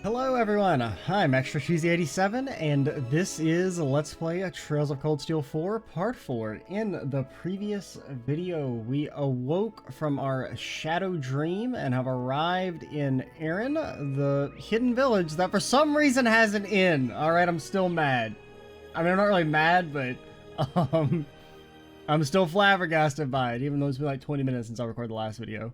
Hello everyone, I'm Extra Cheesy 87 and this is Let's Play Trails of Cold Steel 4 Part 4. In the previous video, we awoke from our shadow dream and have arrived in Eryn, the hidden village that for some reason has an inn. Alright, I'm still mad. I mean, I'm not really mad, but I'm still flabbergasted by it, even though it's been like 20 minutes since I recorded the last video.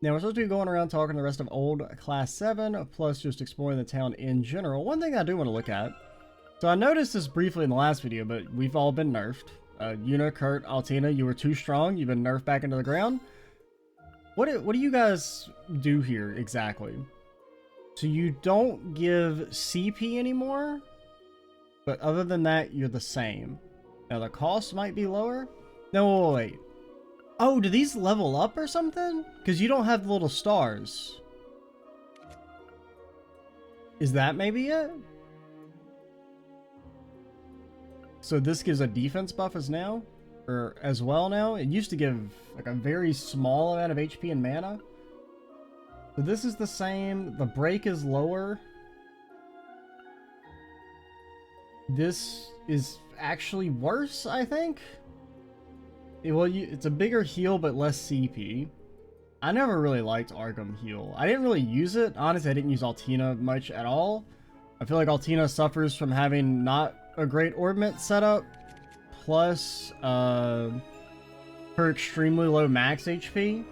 Now, we're supposed to be going around talking to the rest of old Class 7, plus just exploring the town in general. One thing I do want to look at, so I noticed this briefly in the last video, but we've all been nerfed. Juna, Kurt, Altina, you were too strong. You've been nerfed back into the ground. What do you guys do here exactly? So you don't give CP anymore, but other than that, you're the same. Now, the cost might be lower. No, wait. Oh, do these level up or something? Because you don't have the little stars. Is that maybe it? So this gives a defense buff as well now? It used to give like a very small amount of HP and mana. So this is the same. The break is lower. This is actually worse, I think. Well, it's a bigger heal, but less CP. I never really liked Arkham heal. I didn't really use it. Honestly, I didn't use Altina much at all. I feel like Altina suffers from having not a great orbment setup. Plus, her extremely low max HP.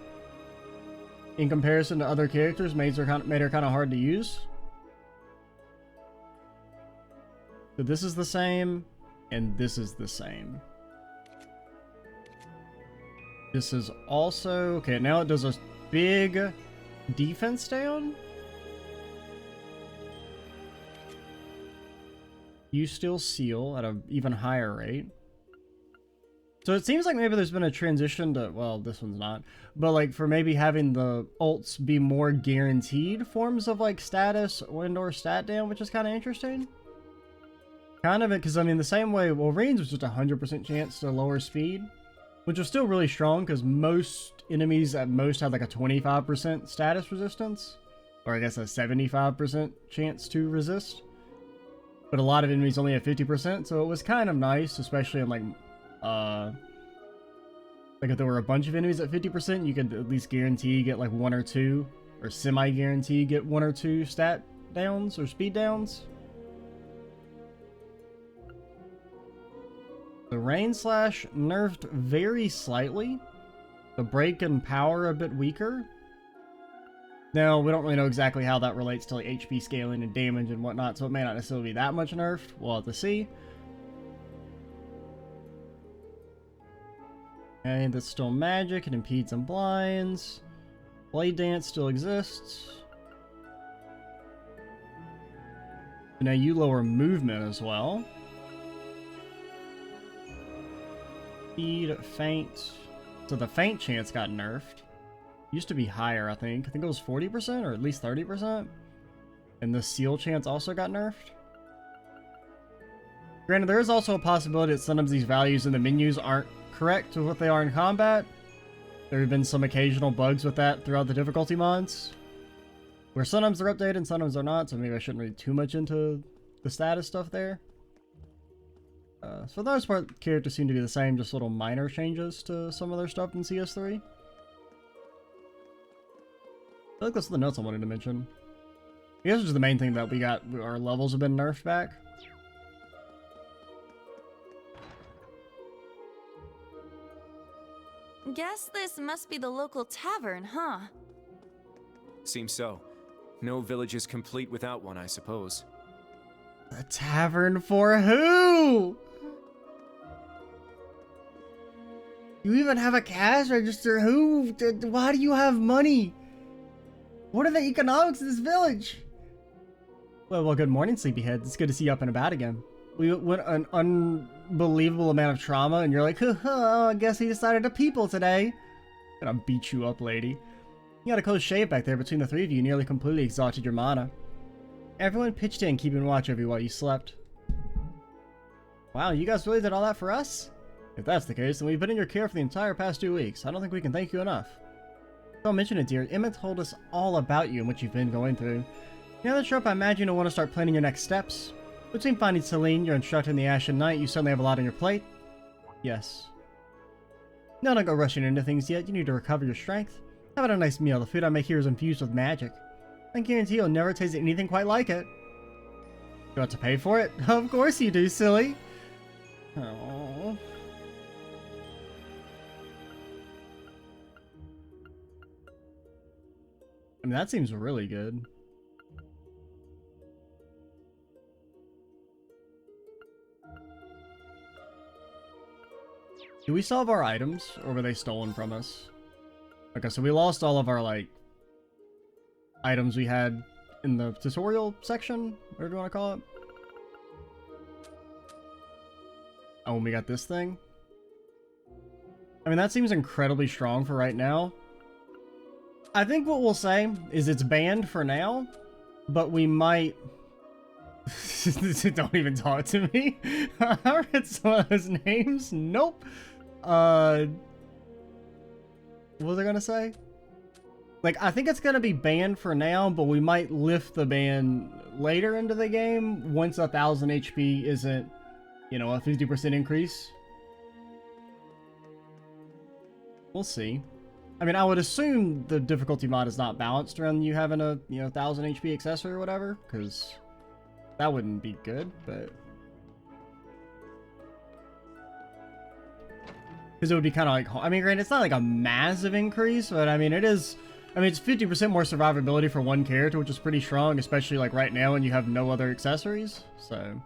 In comparison to other characters, made her kind of hard to use. So this is the same, and this is the same. This is also... Okay, now it does a big defense down. You still seal at an even higher rate. So it seems like maybe there's been a transition to... Well, this one's not. But like for maybe having the ults be more guaranteed forms of like status and/or stat down, which is kind of interesting. Kind of it, because I mean the same way Wolverine's was just a 100% chance to lower speed. Which was still really strong because most enemies at most had like a 25% status resistance. Or I guess a 75% chance to resist. But a lot of enemies only had 50%, so it was kind of nice, especially in like if there were a bunch of enemies at 50%, you could at least guarantee get like one or two, or semi-guarantee get one or two stat downs or speed downs. The Rain Slash nerfed very slightly. The break and power a bit weaker. Now, we don't really know exactly how that relates to like HP scaling and damage and whatnot, so it may not necessarily be that much nerfed. We'll have to see. And that's still magic. It impedes and blinds. Blade Dance still exists. And now you lower movement as well. Speed, feint. So the feint chance got nerfed. Used to be higher, I think. I think it was 40% or at least 30%. And the seal chance also got nerfed. Granted, there is also a possibility that sometimes these values in the menus aren't correct with what they are in combat. There have been some occasional bugs with that throughout the difficulty mods. Where sometimes they're updated and sometimes they're not, so maybe I shouldn't read too much into the status stuff there. So for the most part, characters seem to be the same, just little minor changes to some of their stuff in CS3. I feel like that's the notes I wanted to mention. I guess this is the main thing that we got. Our levels have been nerfed back. Guess this must be the local tavern, huh? Seems so. No village is complete without one, I suppose. A tavern for who? You even have a cash register? Who? Why do you have money? What are the economics of this village? Well, good morning, sleepyheads. It's good to see you up and about again. We went an unbelievable amount of trauma, and you're like, I guess he decided to people today. Gonna beat you up, lady. You got a close shave back there between the three of you. Nearly completely exhausted your mana. Everyone pitched in, keeping watch over you while you slept. Wow, you guys really did all that for us? If that's the case, then we've been in your care for the entire past 2 weeks. I don't think we can thank you enough. Don't mention it, dear. Emma told us all about you and what you've been going through. Now that you're up, I imagine you'll want to start planning your next steps. Between finding Celine, your instructor in the Ashen Knight, you certainly have a lot on your plate. Yes. No, don't go rushing into things yet. You need to recover your strength. Have a nice meal. The food I make here is infused with magic. I guarantee you'll never taste anything quite like it. You have to pay for it? Of course you do, silly. Aww. I mean, that seems really good. Do we solve our items, or were they stolen from us? Okay, so we lost all of our, like, items we had in the tutorial section, whatever you want to call it. Oh, and we got this thing. I mean, that seems incredibly strong for right now. I think what we'll say is it's banned for now, but we might... Don't even talk to me. I read some of his names. Nope. What was I gonna say? Like, I think it's gonna be banned for now, but we might lift the ban later into the game once 1000 HP isn't, you know, a 50% increase. We'll see. I mean, I would assume the difficulty mod is not balanced around you having a, you know, 1000 HP accessory or whatever, because that wouldn't be good, but... Because it would be kind of like... I mean, granted, it's not like a massive increase, but I mean, it is... I mean, it's 50% more survivability for one character, which is pretty strong, especially like right now when you have no other accessories, so...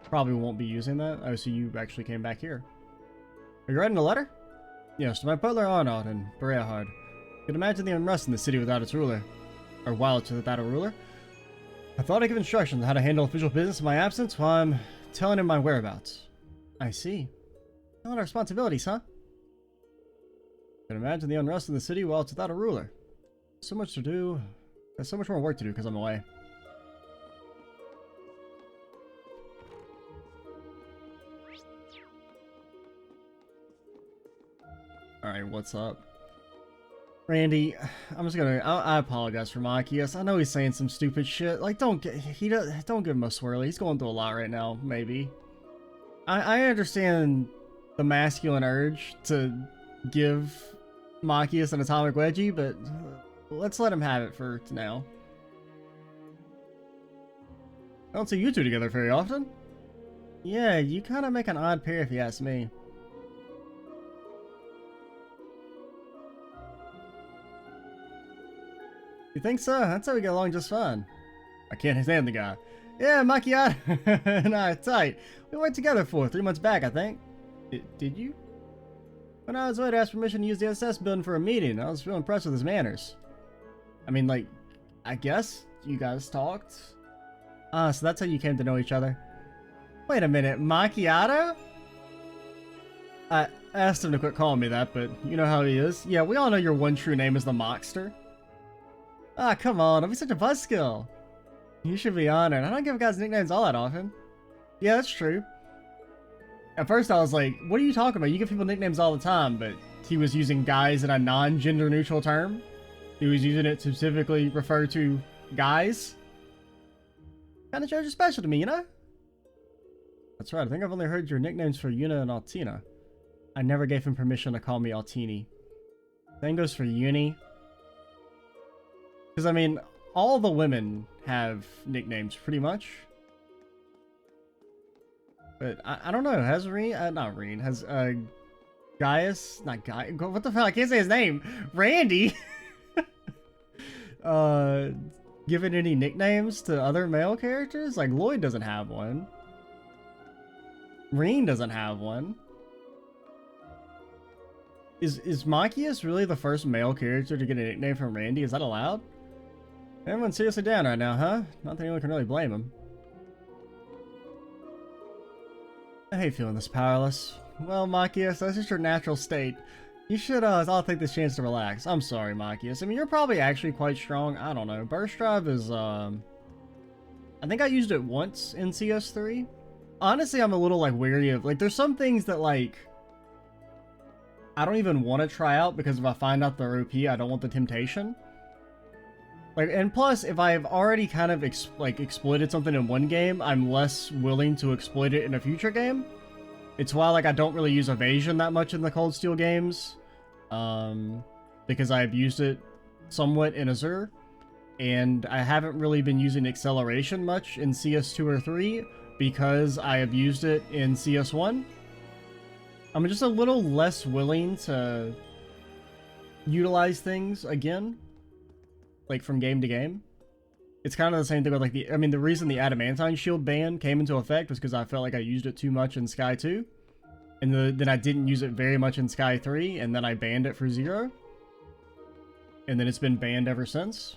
Probably won't be using that. Oh, so you actually came back here. Are you writing a letter? Yes, to my butler Arnaud and Berehard. You can imagine the unrest in the city without its ruler. Or while it's without a ruler. I thought I'd give instructions on how to handle official business in my absence while I'm telling him my whereabouts. I see. A lot of responsibilities, huh? You can imagine the unrest in the city while it's without a ruler. So much to do. There's so much more work to do because I'm away. Alright, what's up? Randy, I'm just gonna... I apologize for Machias. I know he's saying some stupid shit. Like, don't give him a swirly. He's going through a lot right now, maybe. I understand the masculine urge to give Machias an atomic wedgie, but let's let him have it for now. I don't see you two together very often. Yeah, you kind of make an odd pair if you ask me. You think so? That's how we get along just fine. I can't stand the guy. Yeah, Macchiato and I are tight. We went together for 3 months back, I think. Did you? When I was away to ask permission to use the SS building for a meeting, I was real impressed with his manners. I mean, like, I guess you guys talked? Ah, so that's how you came to know each other. Wait a minute, Macchiato? I asked him to quit calling me that, but you know how he is. Yeah, we all know your one true name is the Mockster. Ah, come on, don't be such a buzzkill. You should be honored. I don't give guys nicknames all that often. Yeah, that's true. At first I was like, what are you talking about? You give people nicknames all the time, but he was using guys in a non-gender neutral term. He was using it to specifically refer to guys. Kinda shows you're special to me, you know? That's right, I think I've only heard your nicknames for Juna and Altina. I never gave him permission to call me Altini. Same goes for Uni. Because, I mean, all the women have nicknames, pretty much. But, I don't know, has not Reen, has, Gaius, not Guy, what the fuck, I can't say his name, Randy, given any nicknames to other male characters? Like, Lloyd doesn't have one. Reen doesn't have one. Is Machias really the first male character to get a nickname from Randy? Is that allowed? Everyone's seriously down right now, huh? Not that anyone can really blame him. I hate feeling this powerless. Well, Machias, that's just your natural state. You should, I'll take this chance to relax. I'm sorry, Machias. I mean, you're probably actually quite strong. I don't know. Burst Drive is, I think I used it once in CS3. Honestly, I'm a little, like, weary of, like, there's some things that, like, I don't even want to try out because if I find out they're OP, I don't want the temptation. Like, and plus, if I've already kind of exploited something in one game, I'm less willing to exploit it in a future game. It's why, like, I don't really use evasion that much in the Cold Steel games, because I abused it somewhat in Azure, and I haven't really been using acceleration much in CS2 or 3 because I abused it in CS1. I'm just a little less willing to utilize things again, like from game to game. It's kind of the same thing with like the reason the adamantine shield ban came into effect was because I felt like I used it too much in Sky 2. And then I didn't use it very much in Sky 3, and then I banned it for 0. And then it's been banned ever since.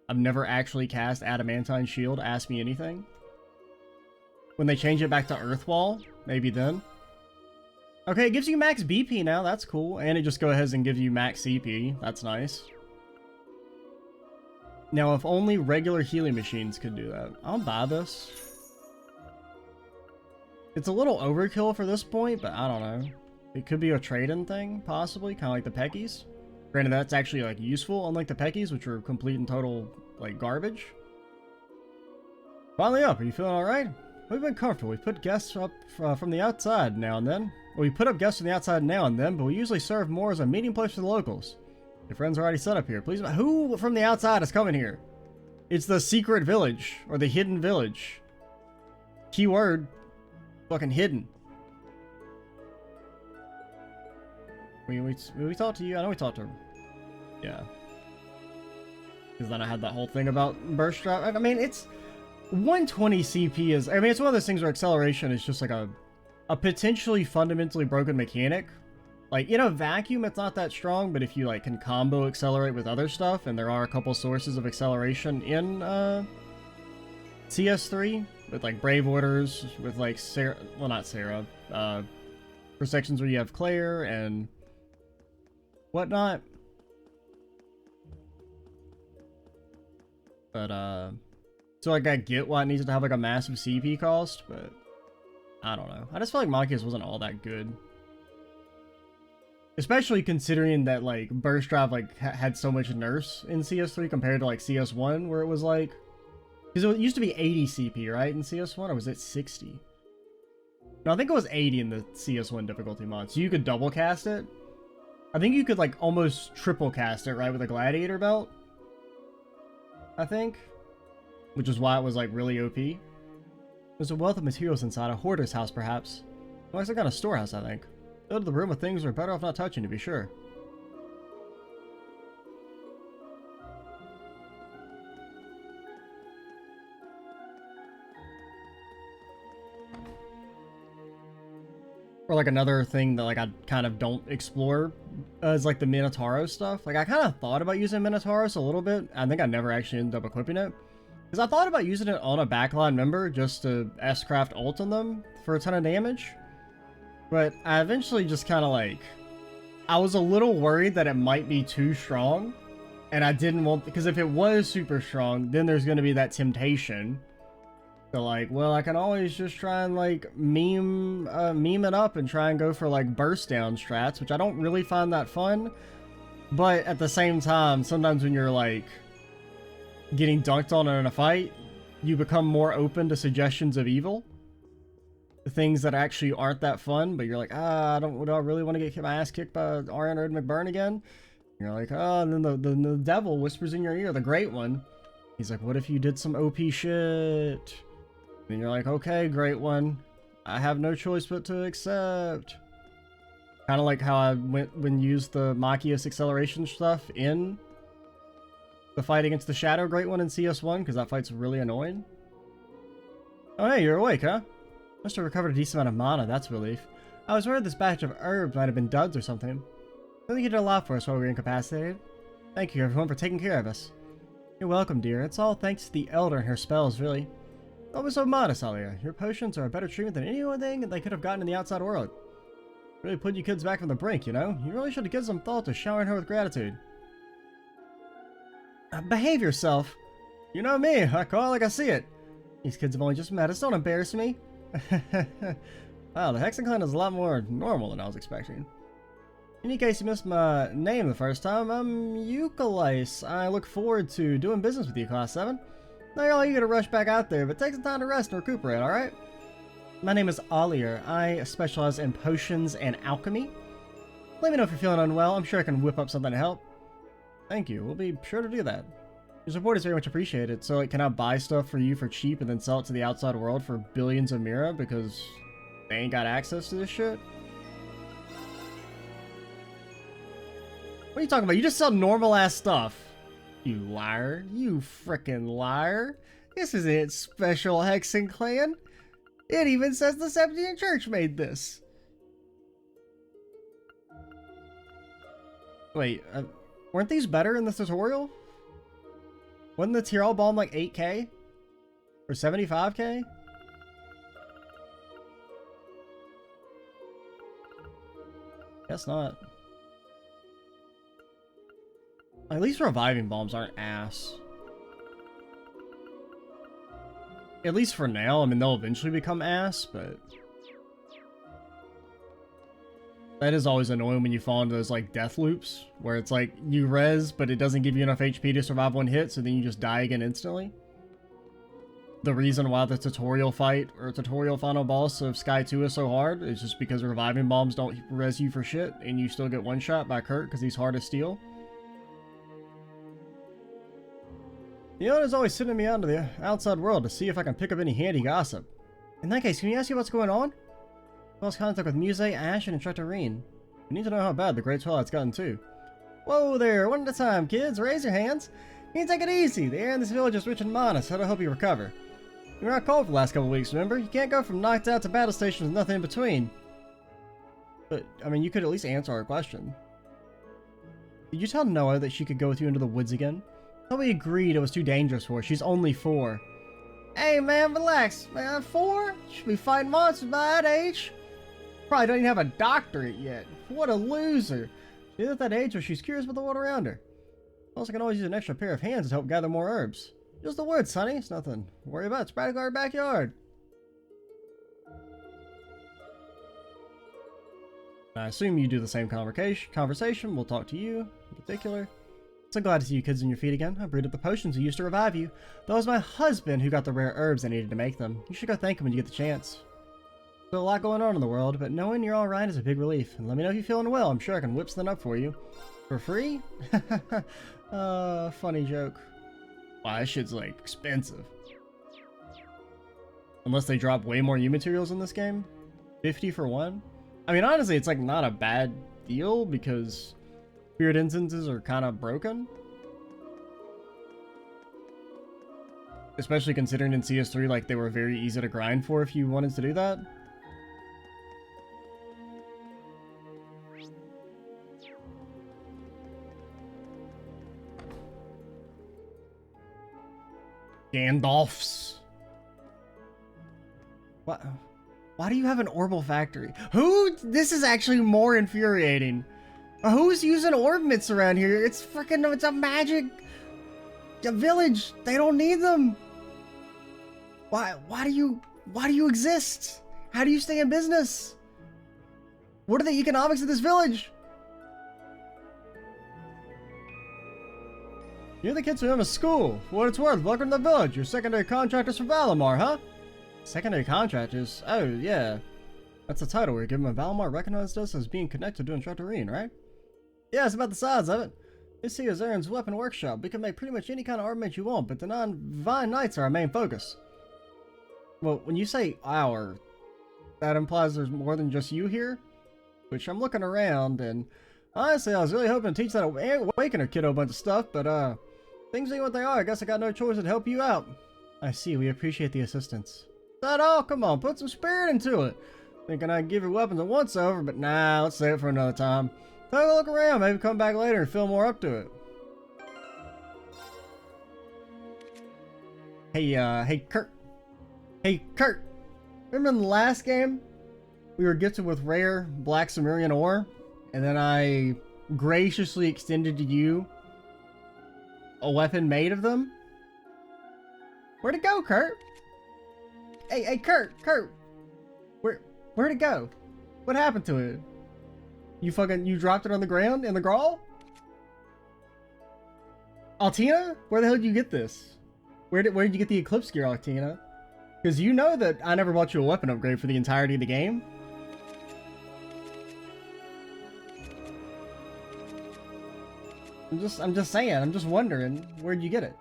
I've never actually cast adamantine shield, ask me anything. When they change it back to Earthwall, maybe then. Okay, it gives you max BP now, that's cool. And it just goes ahead and gives you max CP, that's nice. Now, if only regular healing machines could do that. I'll buy this. It's a little overkill for this point, but I don't know. It could be a trade-in thing, possibly, kind of like the Peckies. Granted, that's actually, like, useful, unlike the Peckies, which are complete and total, like, garbage. Finally up, are you feeling alright? We've been comfortable. We put guests up from the outside now and then. Well, we put up guests from the outside now and then, but we usually serve more as a meeting place for the locals. Your friends are already set up here. Please, who from the outside is coming here? It's the secret village, or the hidden village. Keyword, fucking hidden. We talked to you? I know we talked to her. Yeah. Because then I had that whole thing about burst drive. I mean, it's 120 CP is... I mean, it's one of those things where acceleration is just like a potentially fundamentally broken mechanic. Like, in a vacuum, it's not that strong, but if you, like, can combo accelerate with other stuff, and there are a couple sources of acceleration in, CS3, with, like, Brave Orders, with, like, Sarah... Well, not Sarah. For sections where you have Claire and whatnot. But, so, like, I get why it needs to have, like, a massive CP cost, but I don't know. I just feel like Machias wasn't all that good. Especially considering that, like, Burst Drive, like, had so much nerfs in CS3 compared to, like, CS1, where it was, like... Because it used to be 80 CP, right, in CS1, or was it 60? No, I think it was 80 in the CS1 difficulty mod, so you could double cast it. I think you could, like, almost triple cast it, right, with a Gladiator belt? I think. Which is why it was, like, really OP. There's a wealth of materials inside, a hoarder's house, perhaps. Well, it's like kind of storehouse, I think. Go to the room with things we're better off not touching, to be sure. Or like another thing that like I kind of don't explore is like the Minotauro stuff. Like I kind of thought about using Minotauros a little bit. I think I never actually ended up equipping it. Because I thought about using it on a backline member just to S-craft ult on them for a ton of damage. But I eventually just kind of like... I was a little worried that it might be too strong. And I didn't want... Because if it was super strong, then there's going to be that temptation. So like, well, I can always just try and like meme it up and try and go for like burst down strats, which I don't really find that fun. But at the same time, sometimes when you're like getting dunked on in a fight, you become more open to suggestions of evil. Things that actually aren't that fun, but you're like, do I really want to get my ass kicked by Aryan McBurn again? You're like, and then the devil whispers in your ear, the great one. He's like, what if you did some OP shit? And you're like, okay, great one. I have no choice but to accept. Kind of like how I went when used the Machias acceleration stuff in the fight against the Shadow Great One in CS1, because that fight's really annoying. Oh, hey, you're awake, huh? Must have recovered a decent amount of mana, that's relief. I was worried this batch of herbs might have been duds or something. I think you did a lot for us while we were incapacitated. Thank you, everyone, for taking care of us. You're welcome, dear. It's all thanks to the Elder and her spells, really. Don't be so modest, Alia. Your potions are a better treatment than anything they could have gotten in the outside world. Really put you kids back from the brink, you know? You really should have given some thought to showering her with gratitude. Behave yourself. You know me, I call it like I see it. These kids have only just met us, don't embarrass me. Wow, the Hexen clan is a lot more normal than I was expecting. In any case you missed my name the first time, I'm Eucalice. I look forward to doing business with you, Class 7. Not all you gotta rush back out there, but take some time to rest and recuperate, alright? My name is Ollier. I specialize in potions and alchemy. Let me know if you're feeling unwell. I'm sure I can whip up something to help. Thank you. We'll be sure to do that. Your support is very much appreciated. So, like, can I buy stuff for you for cheap and then sell it to the outside world for billions of Mira because they ain't got access to this shit? What are you talking about? You just sell normal-ass stuff. You liar. You frickin' liar. This isn't special Hexen Clan. It even says the Septian Church made this. Wait, weren't these better in the tutorial? Wasn't the Tyrell Balm like 8k? Or 75k? Guess not. At least reviving bombs aren't ass. At least for now. I mean, they'll eventually become ass, but that is always annoying when you fall into those like death loops where it's like you res, but it doesn't give you enough HP to survive one hit, so then you just die again instantly. The reason why the tutorial fight or tutorial final boss of Sky 2 is so hard is just because reviving bombs don't res you for shit, and you still get one shot by Kurt because he's hard as steel. The owner's always sending me out into the outside world to see if I can pick up any handy gossip. In that case, can you ask me what's going on? I lost contact with Muse, Ashen, and Trattarine. We need to know how bad the Great Twilight's gotten too. Whoa there, one at a time, kids. Raise your hands. You can take it easy. The air in this village is rich and modest, so I hope you recover. You're not cold for the last couple of weeks, remember? You can't go from knocked out to battle stations with nothing in between. But, I mean, you could at least answer our question. Did you tell Noah that she could go with you into the woods again? I thought we agreed it was too dangerous for her. She's only 4. Hey, man, relax. Man, 4? Should be fighting monsters by that age. Probably don't even have a doctorate yet. What a loser. She's at that age where she's curious about the world around her. Also, can always use an extra pair of hands to help gather more herbs. Just the word, sonny. It's nothing to worry about. It's practically our backyard. I assume you do the same conversation. We'll talk to you in particular. So glad to see you kids on your feet again. I brewed up the potions we used to revive you. That was my husband who got the rare herbs I needed to make them. You should go thank him when you get the chance. There's a lot going on in the world, but knowing you're alright is a big relief. And let me know if you're feeling well. I'm sure I can whip something up for you. For free? Funny joke. Wow, that shit's like expensive. Unless they drop way more U materials in this game. 50 for one? I mean, honestly, it's like not a bad deal because Spirit instances are kind of broken. Especially considering in CS3, like, they were very easy to grind for if you wanted to do that. Gandalf's. What? Why do you have an Orbital factory? Who? This is actually more infuriating. Who's using orb mitts around here? It's freaking, it's a magic village. They don't need them. Why do you exist? How do you stay in business? What are the economics of this village? You're the kids who have a school. For what it's worth, welcome to the village. You're secondary contractors for Valimar, huh? Secondary contractors? Oh, yeah. That's the title we're given when Valimar recognized us as being connected to Trattarine, right? Yeah, it's about the size of it. This here is Eryn's weapon workshop. We can make pretty much any kind of armament you want, but the non-Vine Knights are our main focus. Well, when you say our, that implies there's more than just you here? Which I'm looking around, and honestly, I was really hoping to teach that Awakener kiddo a bunch of stuff, but things ain't what they are. I guess I got no choice but to help you out. I see, we appreciate the assistance. Is that all? Come on, put some spirit into it. Thinking I'd give you weapons a once over, but nah, let's save it for another time. Take a look around, maybe come back later and feel more up to it. Hey Kurt. Hey Kurt. Remember in the last game, we were gifted with rare black Sumerian ore, and then I graciously extended to you a weapon made of them? Where'd it go, Kurt? Hey, Kurt! Where'd it go? What happened to it? You dropped it on the ground in the Grawl? Altina? Where the hell did you get this? Where did you get the Eclipse gear, Altina? Because you know that I never bought you a weapon upgrade for the entirety of the game. I'm just saying, I'm just wondering, where'd you get it?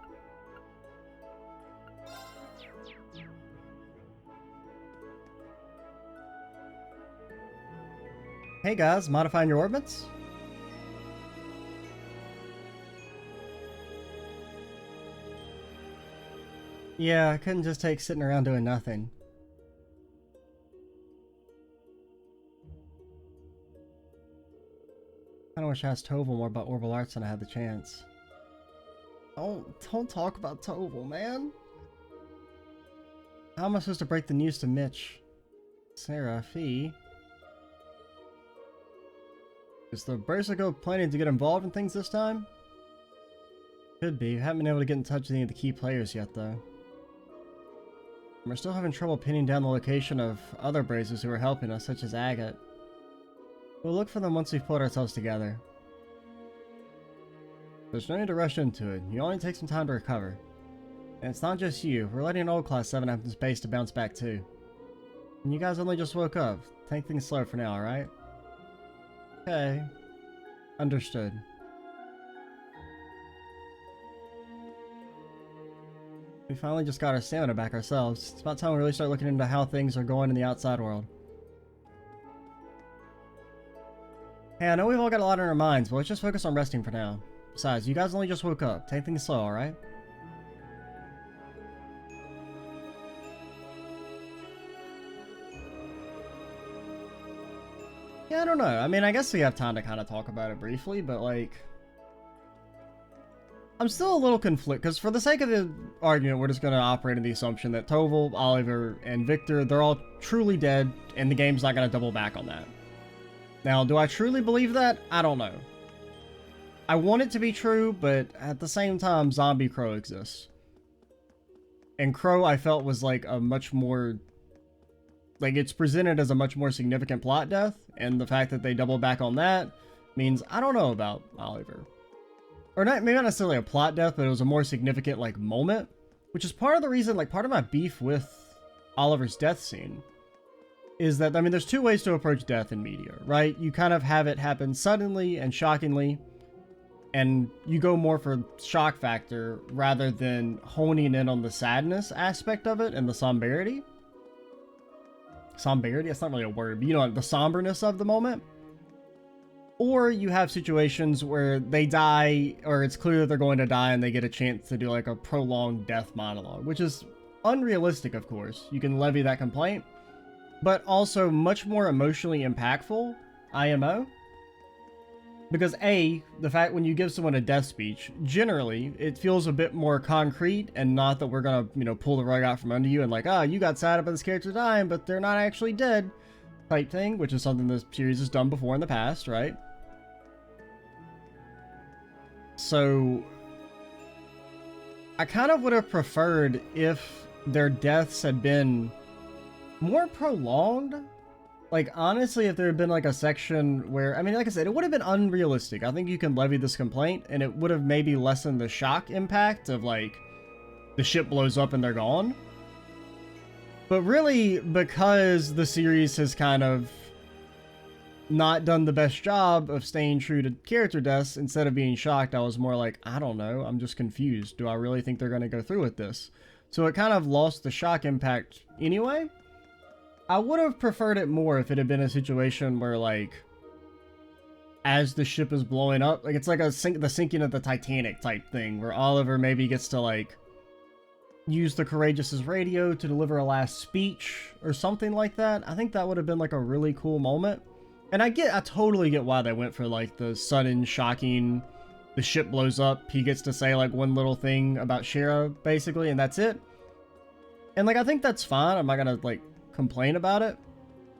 Hey guys, modifying your orbits? Yeah, I couldn't just take sitting around doing nothing. I kinda wish I asked Toval more about Orbital Arts when I had the chance. Don't talk about Toval, man. How am I supposed to break the news to Mitch? Sarah, Fee? Is the Berserker planning to get involved in things this time? Could be. Haven't been able to get in touch with any of the key players yet, though. We're still having trouble pinning down the location of other Brazers who are helping us, such as Agate. We'll look for them once we've pulled ourselves together. There's no need to rush into it. You only take some time to recover. And it's not just you. We're letting old Class 7 have some space to bounce back too. And you guys only just woke up. Take things slow for now, alright? Okay. Understood. We finally just got our stamina back ourselves. It's about time we really start looking into how things are going in the outside world. Hey, I know we've all got a lot on our minds, but let's just focus on resting for now. Besides, you guys only just woke up. Take things slow, alright? Yeah, I don't know. I mean, I guess we have time to kind of talk about it briefly, but like... I'm still a little conflicted, because for the sake of the argument, we're just going to operate in the assumption that Toval, Oliver, and Victor, they're all truly dead, and the game's not going to double back on that. Now, do I truly believe that? I don't know. I want it to be true, but at the same time, Zombie Crow exists. And Crow, I felt, was like a much more... Like, it's presented as a much more significant plot death, and the fact that they double back on that means I don't know about Oliver. Or not, maybe not necessarily a plot death, but it was a more significant, like, moment. Which is part of the reason, like, part of my beef with Oliver's death scene is that, I mean, there's two ways to approach death in media, right? You kind of have it happen suddenly and shockingly, and you go more for shock factor rather than honing in on the sadness aspect of it and the somberity. Somberity? That's not really a word, but you know, the somberness of the moment. Or you have situations where they die, or it's clear that they're going to die, and they get a chance to do like a prolonged death monologue, which is unrealistic, of course. You can levy that complaint, but also much more emotionally impactful, IMO. Because A, the fact when you give someone a death speech, generally, it feels a bit more concrete and not that we're gonna, you know, pull the rug out from under you and like, ah, you got sad about this character dying, but they're not actually dead type thing, which is something this series has done before in the past, right? So, I kind of would have preferred if their deaths had been more prolonged. Like, honestly, if there had been, like, a section where... I mean, like I said, it would have been unrealistic. I think you can levy this complaint, and it would have maybe lessened the shock impact of, like, the ship blows up and they're gone. But really, because the series has kind of not done the best job of staying true to character deaths, instead of being shocked, I was more like, I don't know, I'm just confused. Do I really think they're going to go through with this? So it kind of lost the shock impact anyway. I would have preferred it more if it had been a situation where, like, as the ship is blowing up, like, it's like the sinking of the Titanic type thing, where Oliver maybe gets to, like, use the Courageous's radio to deliver a last speech or something like that. I think that would have been, like, a really cool moment. And I totally get why they went for, like, the sudden, shocking, the ship blows up, he gets to say, like, one little thing about Shira, basically, and that's it. And, like, I think that's fine. I'm not gonna, like, complain about it.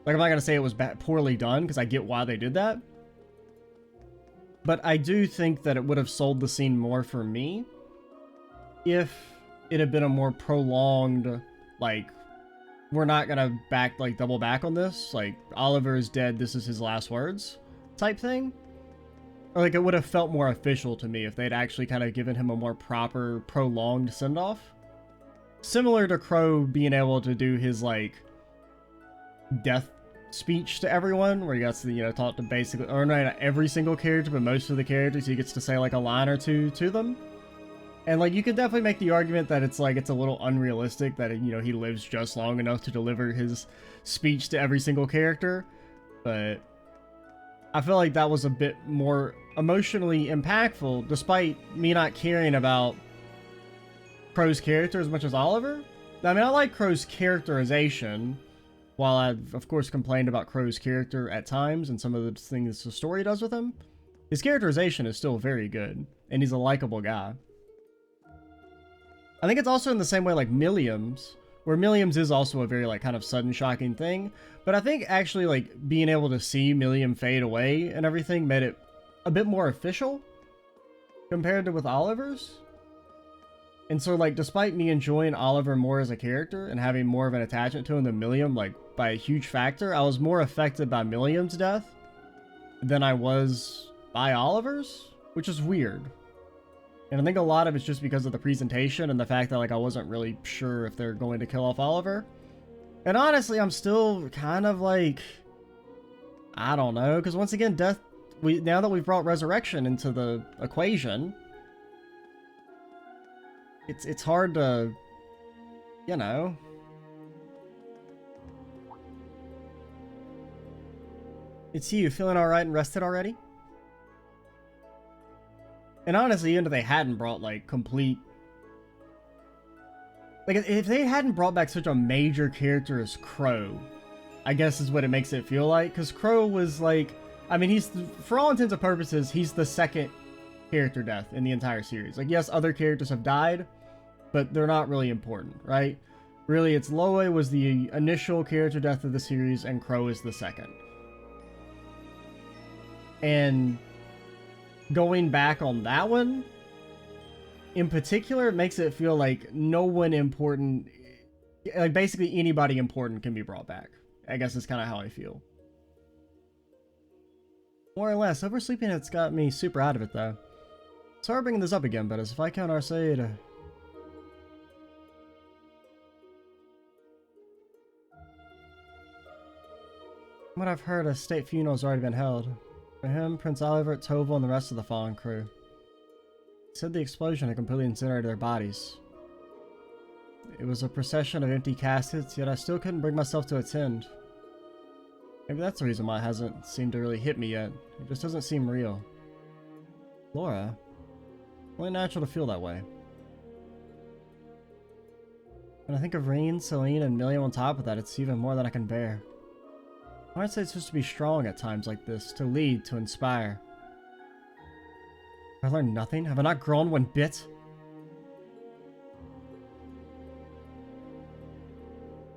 Like, I'm not gonna say it was poorly done, because I get why they did that. But I do think that it would have sold the scene more for me if it had been a more prolonged, like, we're not gonna double back on this, like, Oliver is dead, this is his last words type thing. Or like it would have felt more official to me if they'd actually kind of given him a more proper, prolonged send-off. Similar to Crow being able to do his like death speech to everyone, where he gets to, you know, talk to basically, or not every single character, but most of the characters, he gets to say like a line or two to them. And like you could definitely make the argument that it's like it's a little unrealistic that, you know, he lives just long enough to deliver his speech to every single character, but I feel like that was a bit more emotionally impactful, despite me not caring about Crow's character as much as Oliver. I mean, I like Crow's characterization, while I've of course complained about Crow's character at times and some of the things the story does with him. His characterization is still very good, and he's a likable guy. I think it's also in the same way like Milliam's, where Milliam's is also a very like kind of sudden shocking thing, but I think actually like being able to see Milliam fade away and everything made it a bit more official compared to with Oliver's. And so like despite me enjoying Oliver more as a character and having more of an attachment to him than Milliam, like by a huge factor, I was more affected by Milliam's death than I was by Oliver's, which is weird. And I think a lot of it's just because of the presentation and the fact that like I wasn't really sure if they're going to kill off Oliver. And honestly, I'm still kind of like, I don't know, because once again, death, now that we've brought resurrection into the equation, it's hard to, you know. It's you, feeling alright and rested already? And honestly, even if they hadn't brought, like, complete... Like, if they hadn't brought back such a major character as Crow, I guess is what it makes it feel like. Because Crow was, like... I mean, he's... For all intents and purposes, he's the second character death in the entire series. Like, yes, other characters have died, but they're not really important, right? Really, it's Loe was the initial character death of the series, and Crow is the second. And... going back on that one, in particular, it makes it feel like no one important, like basically anybody important can be brought back. I guess that's kind of how I feel. More or less. Oversleeping it's got me super out of it though. Sorry bringing this up again, but as Viscount Arcade... From what I've heard, a state funeral's already been held. For him, Prince Oliver, Toval, and the rest of the fallen crew. He said the explosion had completely incinerated their bodies. It was a procession of empty caskets, yet I still couldn't bring myself to attend. Maybe that's the reason why it hasn't seemed to really hit me yet. It just doesn't seem real. Laura? Only natural to feel that way. When I think of Rain, Celine, and Milliam on top of that, it's even more than I can bear. I'd say it's supposed to be strong at times like this, to lead, to inspire. Have I learned nothing? Have I not grown one bit?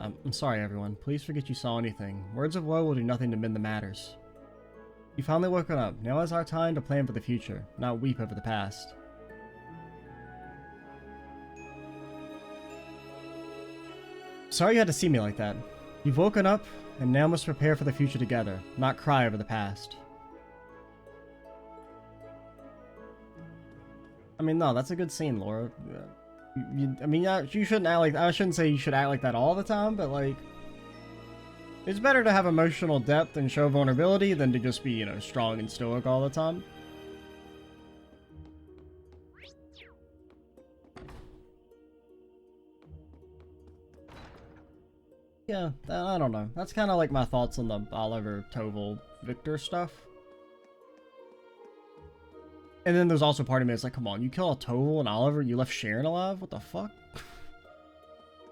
I'm sorry, everyone. Please forget you saw anything. Words of woe will do nothing to mend the matters. You finally woken up. Now is our time to plan for the future, not weep over the past. Sorry you had to see me like that. You've woken up, and now must prepare for the future together, not cry over the past. I mean, no, that's a good scene, Laura. I mean, you shouldn't act like... I shouldn't say you should act like that all the time, but, like... It's better to have emotional depth and show vulnerability than to just be, you know, strong and stoic all the time. Yeah, I don't know. That's kind of like my thoughts on the Oliver, Toval, Victor stuff. And then there's also part of me that's like, come on, you kill Toval and Oliver, you left Sharon alive? What the fuck?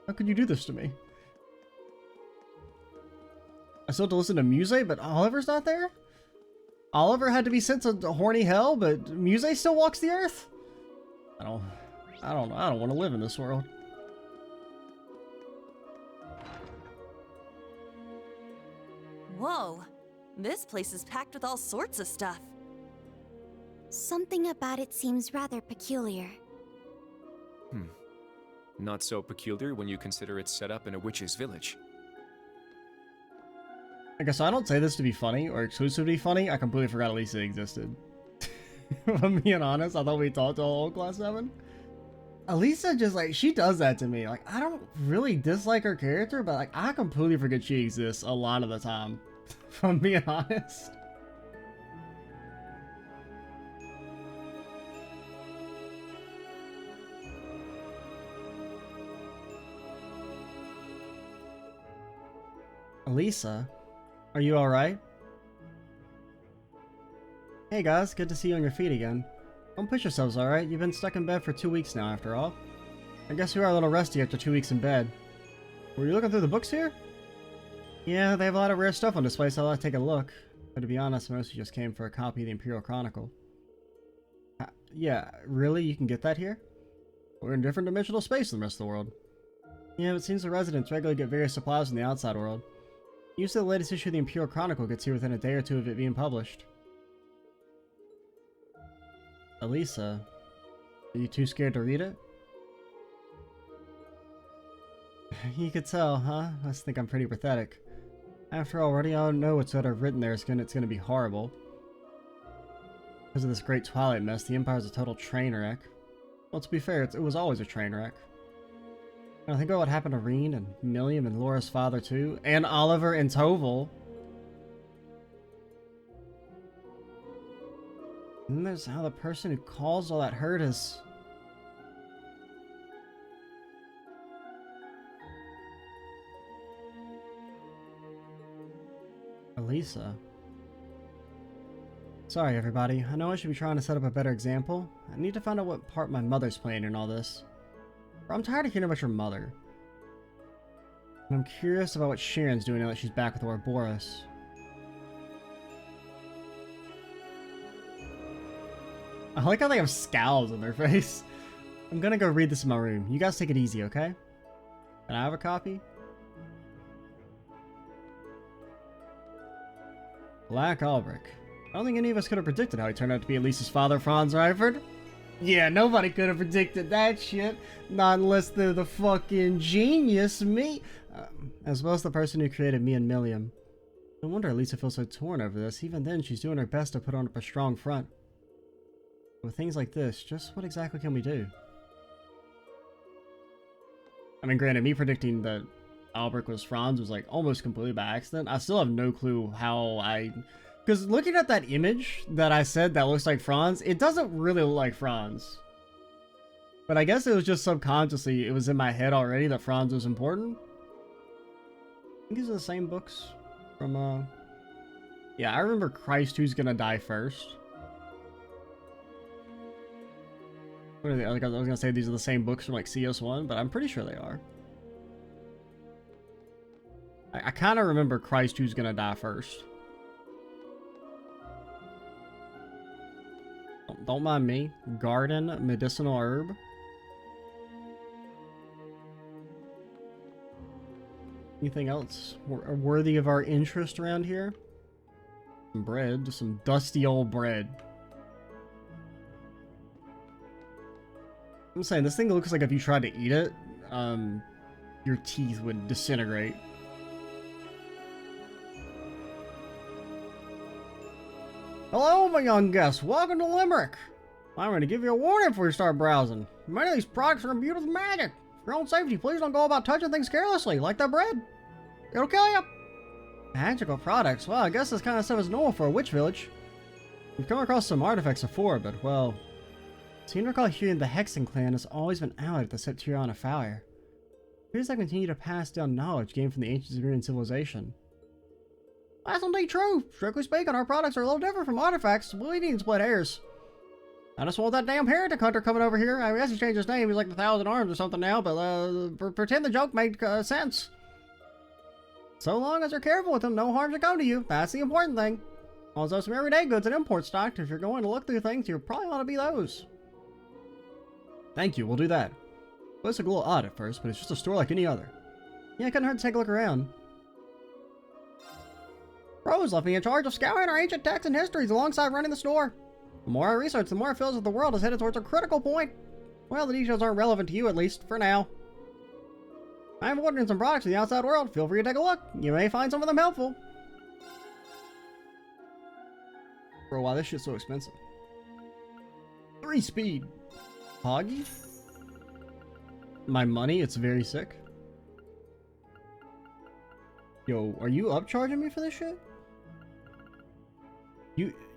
How could you do this to me? I still have to listen to Muse, but Oliver's not there? Oliver had to be sent to horny hell, but Muse still walks the earth? I don't know. I don't want to live in this world. Whoa, this place is packed with all sorts of stuff. Something about it seems rather peculiar. Not so peculiar when you consider it's set up in a witch's village. I guess I don't say this to be funny or exclusive to be funny. I completely forgot Elisa existed. If I'm being honest, I thought we talked to all old class 7. Elisa just like, she does that to me. Like, I don't really dislike her character, but like, I completely forget she exists a lot of the time. If I'm being honest. Elisa, are you alright? Hey guys, good to see you on your feet again. Don't push yourselves, alright? You've been stuck in bed for 2 weeks now, after all. I guess you are a little rusty after 2 weeks in bed. Were you looking through the books here? Yeah, they have a lot of rare stuff on display, so I'll take a look. But to be honest, I mostly just came for a copy of the Imperial Chronicle. Yeah, really? You can get that here? We're in a different dimensional space than the rest of the world. Yeah, but it seems the residents regularly get various supplies from the outside world. Usually the latest issue of the Imperial Chronicle gets here within a day or two of it being published. Elisa, are you too scared to read it? You could tell, huh? I just think I'm pretty pathetic. After all, already I know what's what I've written there it's gonna be horrible. Because of this great Twilight mess, the Empire's a total train wreck. Well, to be fair, it was always a train wreck. And I think about what happened to Reen and Milliam and Laura's father too, and Oliver and Toval. And there's how the person who caused all that hurt is... Elisa. Sorry everybody, I know I should be trying to set up a better example. I need to find out what part my mother's playing in all this. I'm tired of hearing about your mother. And I'm curious about what Sharon's doing now that she's back with Ouroboros. I like how they have scowls on their face. I'm gonna go read this in my room. You guys take it easy, okay? Can I have a copy? Black Albric. I don't think any of us could have predicted how he turned out to be Elisa's father, Franz Ryford. Yeah, nobody could have predicted that shit. Not unless they're the fucking genius, me. As well as the person who created me and Milliam. No wonder Elisa feels so torn over this. Even then, she's doing her best to put on up a strong front. With things like this, just what exactly can we do? I mean, granted, me predicting that Albric was Franz was like almost completely by accident. I still have no clue how I... Because looking at that image that I said that looks like Franz, it doesn't really look like Franz. But I guess it was just subconsciously, it was in my head already that Franz was important. I think these are the same books from, yeah, I remember Christ Who's Gonna Die First. What are they? Like, I was gonna say these are the same books from like CS1, but I'm pretty sure they are. I kind of remember Christ Who's Gonna Die First. Don't mind me. Garden medicinal herb. Anything else worthy of our interest around here? Some bread, just some dusty old bread. I'm saying this thing looks like if you tried to eat it, your teeth would disintegrate. Hello, my young guests. Welcome to Limerick. I'm going to give you a warning before you start browsing. Many of these products are imbued with magic. For your own safety, please don't go about touching things carelessly, like that bread. It'll kill you. Magical products? Well, I guess this kind of stuff is normal for a witch village. We've come across some artifacts before, but, well... seem to recall hearing the Hexen clan has always been allied with the Septiriana Fire. Here's that continue to pass down knowledge gained from the ancient Sumerian civilization. That's indeed true. Strictly speaking, our products are a little different from artifacts. We need to split hairs. I just want that damn heretic hunter coming over here. I guess he changed his name. He's like the Thousand Arms or something now, but pretend the joke made sense. So long as you're careful with him, no harm should come to you. That's the important thing. Also, some everyday goods and import stock. If you're going to look through things, you probably want to be those. Thank you, we'll do that. Well, it's a little odd at first, but it's just a store like any other. Yeah, it couldn't hurt to take a look around. Rose left me in charge of scouring our ancient texts and histories alongside running the store. The more I research, the more it feels that the world is headed towards a critical point. Well, the details aren't relevant to you, at least, for now. I'm ordering some products from the outside world. Feel free to take a look. You may find some of them helpful. Bro, why this shit's so expensive? 3 speed. Poggy? My money, it's very sick. Yo, are you upcharging me for this shit?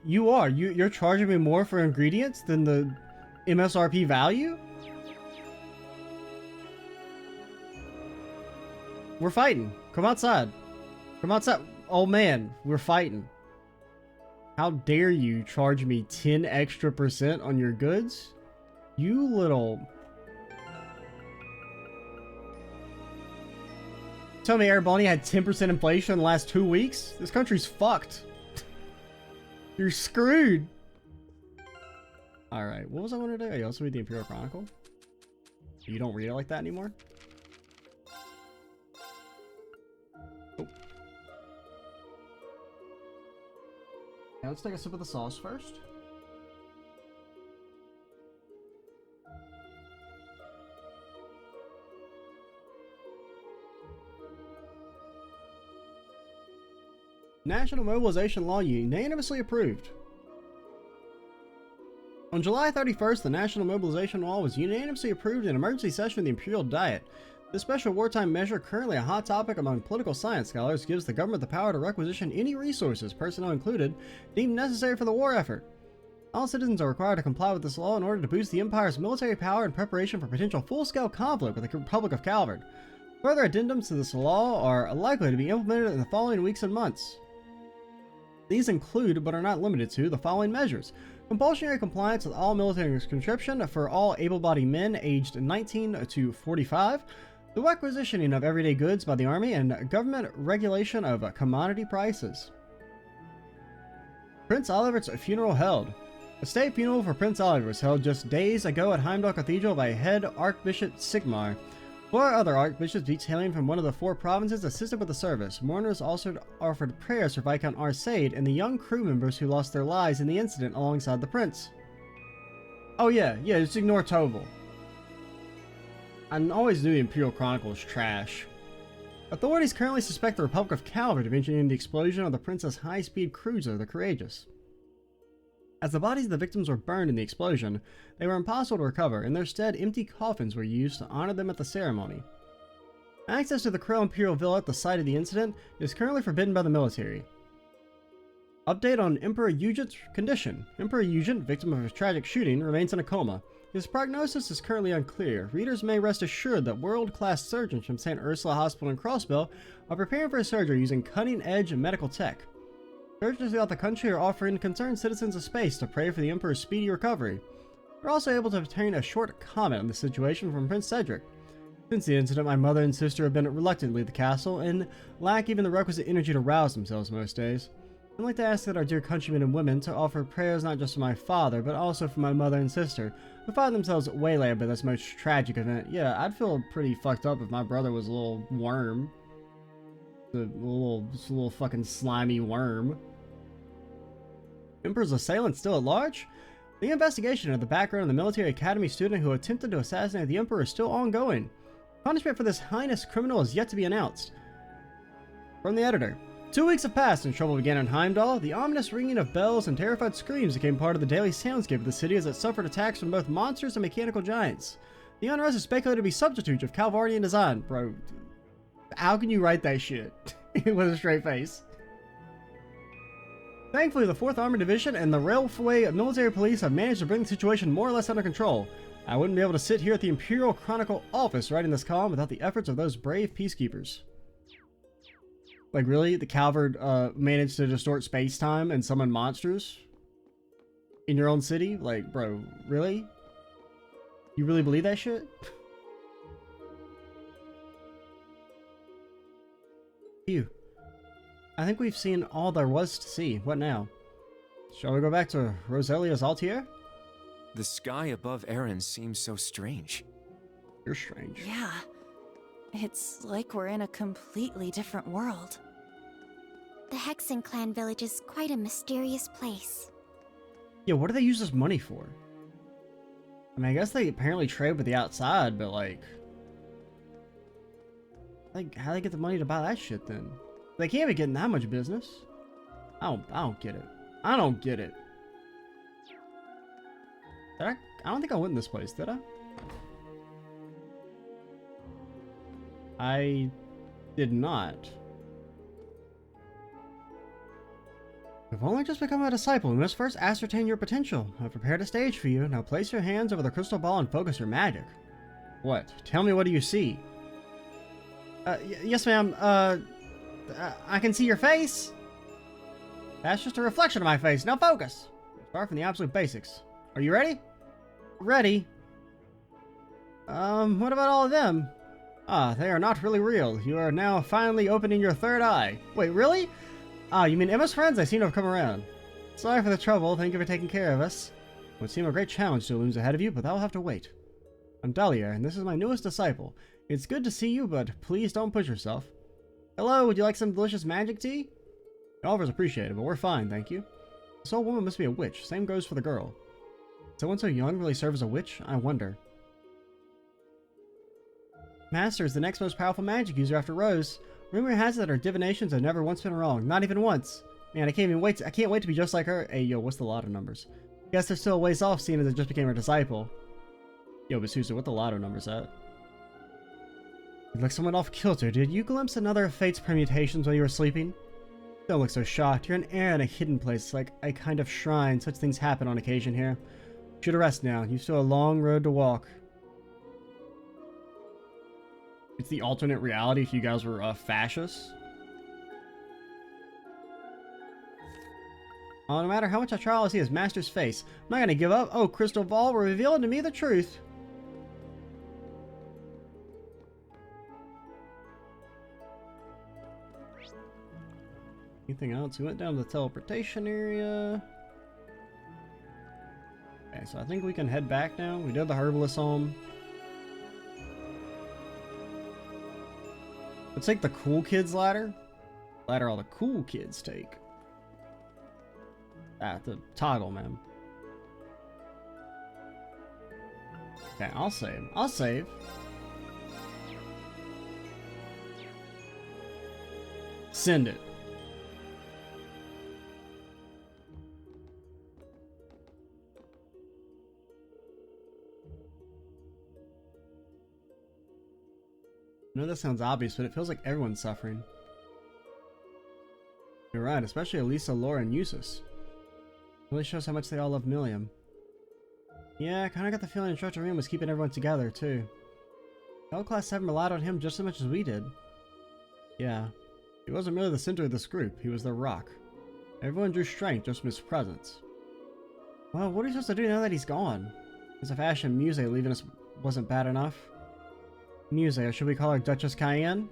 You are. You're charging me more for ingredients than the MSRP value? We're fighting. Come outside. Come outside. Oh man, we're fighting. How dare you charge me 10 extra % on your goods? You little... Tell me Air had 10% inflation in the last 2 weeks? This country's fucked. You're screwed. Alright, what was I going to do? I also read the Imperial Chronicle. You don't read it like that anymore? Oh. Now let's take a sip of the sauce first. National Mobilization Law unanimously approved. On July 31st, the National Mobilization Law was unanimously approved in an emergency session of the Imperial Diet. This special wartime measure, currently a hot topic among political science scholars, gives the government the power to requisition any resources, personnel included, deemed necessary for the war effort. All citizens are required to comply with this law in order to boost the Empire's military power in preparation for potential full-scale conflict with the Republic of Calvard. Further addendums to this law are likely to be implemented in the following weeks and months. These include, but are not limited to, the following measures. Compulsory compliance with all military conscription for all able-bodied men aged 19 to 45, the requisitioning of everyday goods by the Army, and government regulation of commodity prices. Prince Oliver's funeral held. A state funeral for Prince Oliver was held just days ago at Heimdall Cathedral by head Archbishop Sigmar. 4 other archbishops, each hailing from one of the 4 provinces, assisted with the service. Mourners also offered prayers for Viscount Arsaid and the young crew members who lost their lives in the incident alongside the prince. Oh yeah, just ignore Toval. I always knew the Imperial Chronicle was trash. Authorities currently suspect the Republic of Calvard of engineering the explosion of the prince's high-speed cruiser, the Courageous. As the bodies of the victims were burned in the explosion, they were impossible to recover. In their stead, empty coffins were used to honor them at the ceremony. Access to the Krell Imperial Villa at the site of the incident is currently forbidden by the military. Update on Emperor Eugen's condition. Emperor Eugen, victim of a tragic shooting, remains in a coma. His prognosis is currently unclear. Readers may rest assured that world-class surgeons from St. Ursula Hospital in Crossbell are preparing for his surgery using cutting-edge medical tech. Surgeons throughout the country are offering concerned citizens a space to pray for the Emperor's speedy recovery. We're also able to obtain a short comment on the situation from Prince Cedric. Since the incident, my mother and sister have been reluctant to leave the castle and lack even the requisite energy to rouse themselves most days. I'd like to ask that our dear countrymen and women to offer prayers not just for my father, but also for my mother and sister, who find themselves waylaid by this most tragic event. Yeah, I'd feel pretty fucked up if my brother was a little worm. Just a little fucking slimy worm. Emperor's assailant still at large? The investigation of the background of the military academy student who attempted to assassinate the Emperor is still ongoing. Punishment for this heinous criminal is yet to be announced. From the editor. 2 weeks have passed since trouble began in Heimdall. The ominous ringing of bells and terrified screams became part of the daily soundscape of the city as it suffered attacks from both monsters and mechanical giants. The unrest is speculated to be subterfuge of Calvardian design. Bro, how can you write that shit with a straight face? Thankfully, the 4th Armored Division and the Railway Military Police have managed to bring the situation more or less under control. I wouldn't be able to sit here at the Imperial Chronicle office writing this column without the efforts of those brave peacekeepers. Like, really? The Calvard managed to distort space-time and summon monsters? In your own city? Like, bro, really? You really believe that shit? Phew. I think we've seen all there was to see. What now? Shall we go back to Roselia's Altier? The sky above Eryn seems so strange. You're strange. Yeah. It's like we're in a completely different world. The Hexen clan village is quite a mysterious place. Yeah, what do they use this money for? I mean, I guess they apparently trade with the outside, but like, how do they get the money to buy that shit then? They can't be getting that much business. I don't get it. I don't get it. Did I don't think I went in this place, did I? I did not. We've only just become a disciple. We must first ascertain your potential. I've prepared a stage for you. Now place your hands over the crystal ball and focus your magic. What? Tell me, what do you see? Yes, ma'am. I can see your face. That's just a reflection of my face. Now focus. Start from the absolute basics. Are you ready? Ready. What about all of them? Ah, they are not really real. You are now finally opening your third eye. Wait, really? Ah, you mean Emma's friends? I seem to have come around. Sorry for the trouble. Thank you for taking care of us. It would seem a great challenge still looms ahead of you, but that will have to wait. I'm Dahlia, and this is my newest disciple. It's good to see you, but please don't push yourself. Hello, would you like some delicious magic tea? The offer's appreciated, but we're fine, thank you. This old woman must be a witch. Same goes for the girl. Someone so young really serve as a witch? I wonder. Master is the next most powerful magic user after Rose. Rumor has it that her divinations have never once been wrong. Not even once. Man, I can't wait to be just like her. Hey, yo, what's the lotto numbers? Guess they're still a ways off, seeing as I just became her disciple. Yo, but seriously, what the lotto numbers at? You look somewhat off kilter. Did you glimpse another of fate's permutations while you were sleeping? Don't look so shocked. You're an heir in a hidden place, like a kind of shrine. Such things happen on occasion here. You should rest now. You've still a long road to walk. It's the alternate reality if you guys were fascists. Oh, no matter how much I try, I'll see his master's face. I'm not gonna give up. Oh, crystal ball, reveal to me the truth. Anything else? We went down to the teleportation area. Okay, so I think we can head back now. We did the herbalist home. Let's take the cool kids ladder. Ladder all the cool kids take. Ah, the toggle, man. Okay, I'll save. I'll save. Send it. I know that sounds obvious, but it feels like everyone's suffering. You're right, especially Elisa, Laura, and Eustace. Really shows how much they all love Milliam. Yeah, I kinda got the feeling Instructor Ream was keeping everyone together, too. All Class 7 relied on him just as much as we did. Yeah, he wasn't really the center of this group, he was the rock. Everyone drew strength just from his presence. Well, what are we supposed to do now that he's gone? As if Ash and Muse leaving us wasn't bad enough. Muse, or should we call her Duchess Cayenne?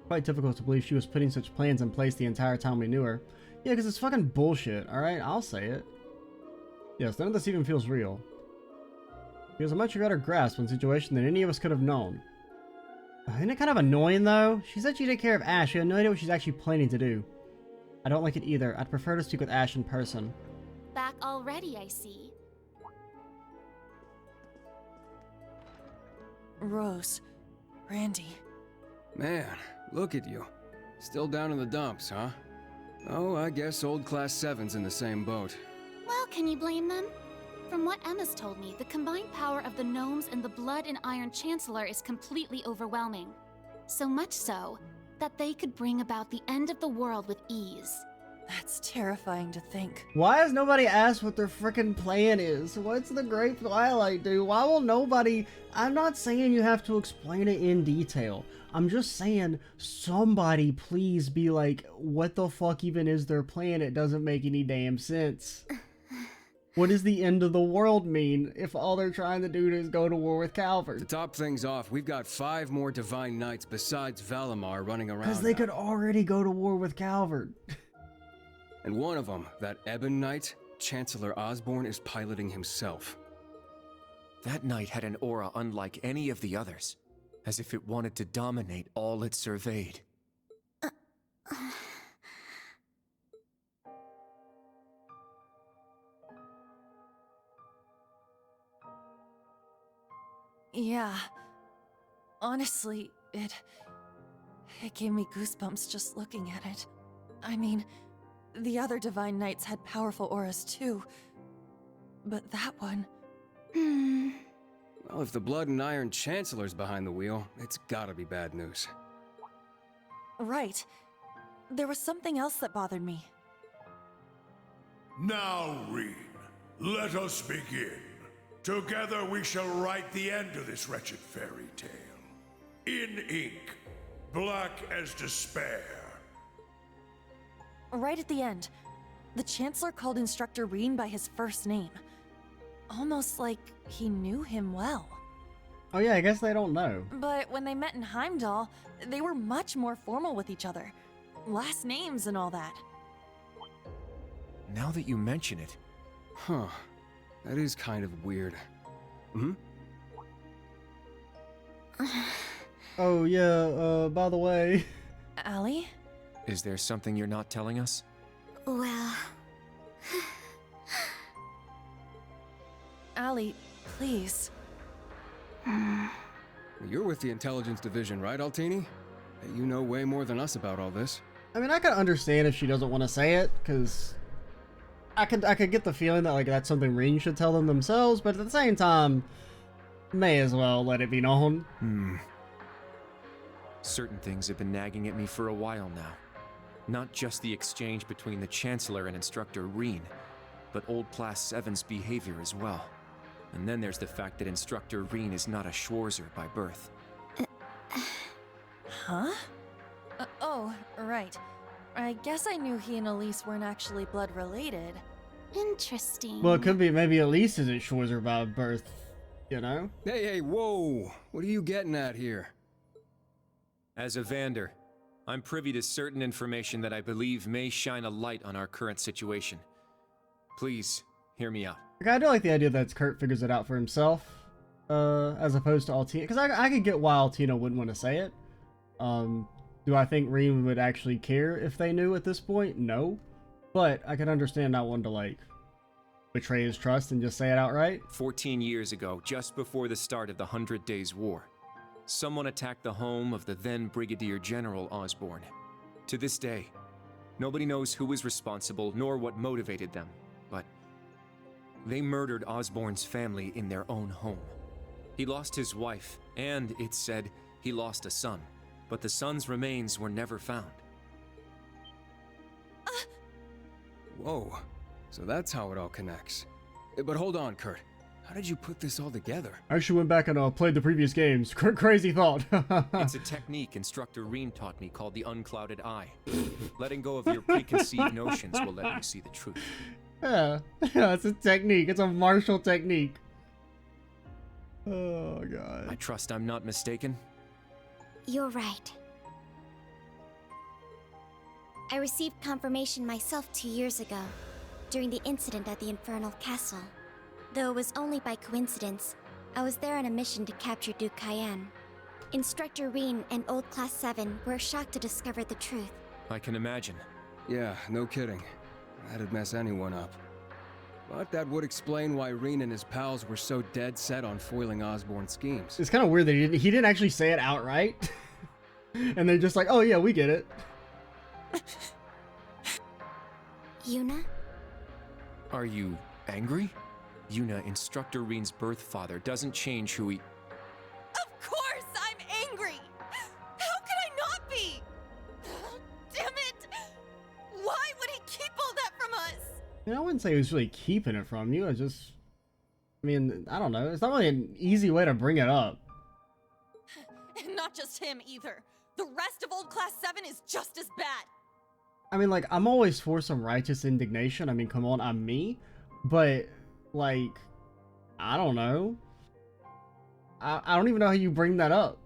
Quite difficult to believe she was putting such plans in place the entire time we knew her. Yeah, because it's fucking bullshit, alright? I'll say it. Yes, none of this even feels real. He has a much better grasp on the situation than any of us could have known. Isn't it kind of annoying, though? She said she'd take care of Ash. She had no idea what she's actually planning to do. I don't like it either. I'd prefer to speak with Ash in person. Back already, I see. Rose. Randy. Man, look at you. Still down in the dumps, huh? Oh, I guess old Class 7's in the same boat. Well, can you blame them? From what Emma's told me, the combined power of the gnomes and the Blood and Iron Chancellor is completely overwhelming. So much so, that they could bring about the end of the world with ease. That's terrifying to think. Why has nobody asked what their frickin' plan is? What's the Great Twilight do? Why will nobody... I'm not saying you have to explain it in detail. I'm just saying, somebody please be like, what the fuck even is their plan? It doesn't make any damn sense. What does the end of the world mean if all they're trying to do is go to war with Calvert? To top things off, we've got 5 more Divine Knights besides Valimar running around. Because they now. could already go to war with Calvert. And one of them, that Ebon Knight, Chancellor Osborne is piloting himself. That knight had an aura unlike any of the others, as if it wanted to dominate all it surveyed. Yeah. Honestly, it gave me goosebumps just looking at it. I mean, the other Divine Knights had powerful auras too. but that one... Well, if the Blood and Iron Chancellor's behind the wheel, it's gotta be bad news. Right. There was something else that bothered me. Now, Reen, let us begin. Together we shall write the end of this wretched fairy tale. In ink, black as despair. Right at the end, the Chancellor called Instructor Reen by his first name. Almost like he knew him well. Oh yeah, I guess they don't know. But when they met in Heimdall, they were much more formal with each other. Last names and all that. Now that you mention it, Huh. That is kind of weird. Hmm? Oh yeah, by the way. Allie? is there something you're not telling us? Well... Allie, please. You're with the Intelligence Division, right, Altini? You know way more than us about all this. I mean, I can understand if she doesn't want to say it, because I could get the feeling that like that's something Reen should tell them themselves, but at the same time, may as well let it be known. Certain things have been nagging at me for a while now. Not just the exchange between the Chancellor and Instructor Reen, but old Class 7's behavior as well. And then there's the fact that Instructor Reen is not a Schwarzer by birth. Huh? Oh, right. I guess I knew he and Elise weren't actually blood related. Interesting. Well, it could be maybe Elise isn't Schwarzer by birth, you know? Hey, whoa! What are you getting at here? As a Vander, I'm privy to certain information that I believe may shine a light on our current situation. Please, hear me out. Like, I do like the idea that Kurt figures it out for himself, as opposed to Altina, because I could get why Altina wouldn't want to say it. Do I think Reen would actually care if they knew at this point? No. But I can understand not wanting to, like, betray his trust and just say it outright. 14 years ago, just before the start of the 100 Days War, someone attacked the home of the then Brigadier General Osborne. To this day, nobody knows who was responsible nor what motivated them, but they murdered Osborne's family in their own home. He lost his wife, and it's said he lost a son, but the son's remains were never found. Whoa. So that's how it all connects. But hold on, Kurt. How did you put this all together? I actually went back and played the previous games. Crazy thought. It's a technique Instructor Reen taught me called the Unclouded Eye. Letting go of your preconceived notions will let you see the truth. Yeah, it's a technique. It's a martial technique. Oh, God. I trust I'm not mistaken. You're right. I received confirmation myself 2 years ago, during the incident at the Infernal Castle. Though it was only by coincidence, I was there on a mission to capture Duke Cayenne. Instructor Reen and Old Class 7 were shocked to discover the truth. I can imagine. Yeah, no kidding. That'd mess anyone up. But that would explain why Reen and his pals were so dead set on foiling Osborne's schemes. It's kind of weird that he didn't actually say it outright. And they're just like, oh yeah, we get it. Yuna? Are you angry? Juna, Instructor Reen's birth father, doesn't change who he... Of course I'm angry! How could I not be? Damn it! Why would he keep all that from us? You know, I wouldn't say he was really keeping it from you. I mean, I don't know. It's not really an easy way to bring it up. And not just him either. The rest of Old Class 7 is just as bad. I mean, like, I'm always for some righteous indignation. I mean, come on, I'm me. But, like, I don't know. I don't even know how you bring that up.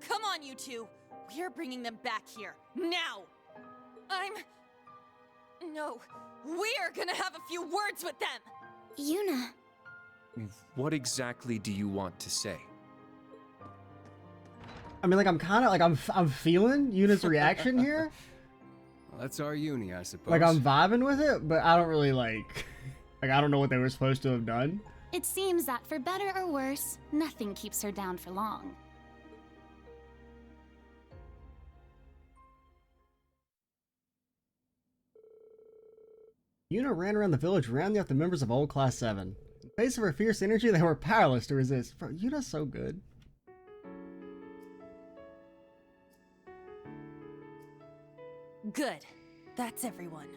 Come on, you two. We're bringing them back here. Now! No. We're gonna have a few words with them! Yuna. What exactly do you want to say? I mean, like, I'm kind of, like, I'm feeling Yuna's reaction here. Well, that's our uni, I suppose. Like, I'm vibing with it, but I don't really, like, I don't know what they were supposed to have done. It seems that for better or worse, nothing keeps her down for long. Juna ran around the village rounding up the members of Old Class 7. In the face of her fierce energy, they were powerless to resist. Bro, Yuna's so good. Good. That's everyone.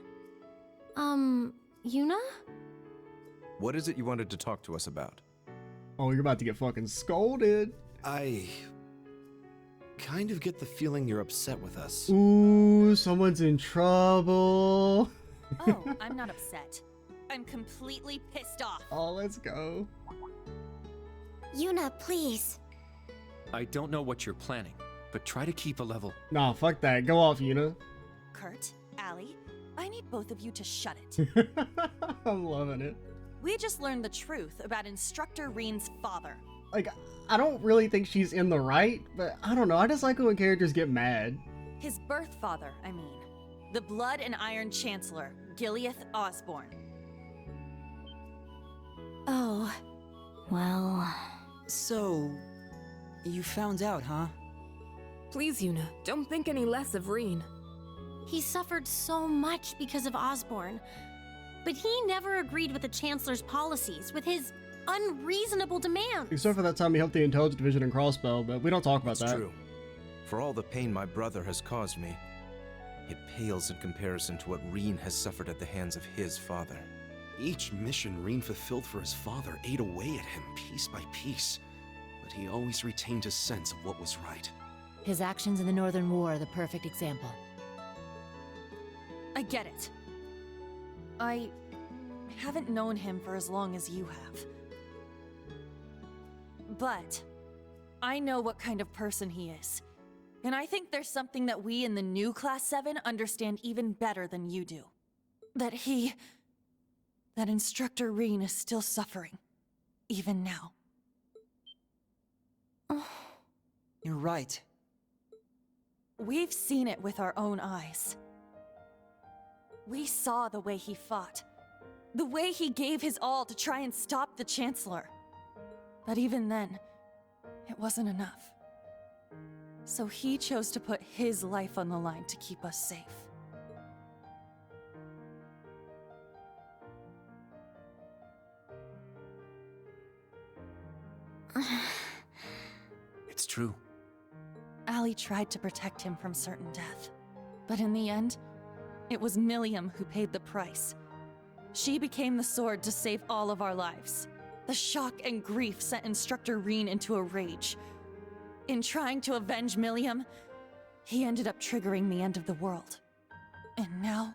Juna? What is it you wanted to talk to us about? Oh, you're about to get fucking scolded. I kind of get the feeling you're upset with us. Ooh, someone's in trouble. Oh, I'm not upset. I'm completely pissed off. Oh, let's go. Juna, please. I don't know what you're planning, but try to keep a level. Nah, fuck that. Go off, Juna. Kurt, Allie, I need both of you to shut it. I'm loving it. We just learned the truth about Instructor Reen's father. Like, I don't really think she's in the right, but I don't know. I just like it when characters get mad. His birth father, I mean. The Blood and Iron Chancellor, Gileath Osborne. Oh, well... So, you found out, huh? Please, Juna, don't think any less of Reen. He suffered so much because of Osborne, but he never agreed with the Chancellor's policies, with his unreasonable demands. Except for that time he helped the Intelligence Division in Crossbell, but we don't talk about That's that. true. For all the pain my brother has caused me, it pales in comparison to what Reen has suffered at the hands of his father. Each mission Reen fulfilled for his father ate away at him piece by piece, but he always retained his sense of what was right. His actions in the Northern War are the perfect example. I get it. I haven't known him for as long as you have. But I know what kind of person he is. And I think there's something that we in the new Class 7 understand even better than you do. That Instructor Reen is still suffering. Even now. You're right. We've seen it with our own eyes. We saw the way he fought. The way he gave his all to try and stop the Chancellor. But even then, it wasn't enough. So he chose to put his life on the line to keep us safe. It's true. Allie tried to protect him from certain death. But in the end, it was Milliam who paid the price. She became the sword to save all of our lives. The shock and grief sent Instructor Reen into a rage. In trying to avenge Milliam, he ended up triggering the end of the world. And now,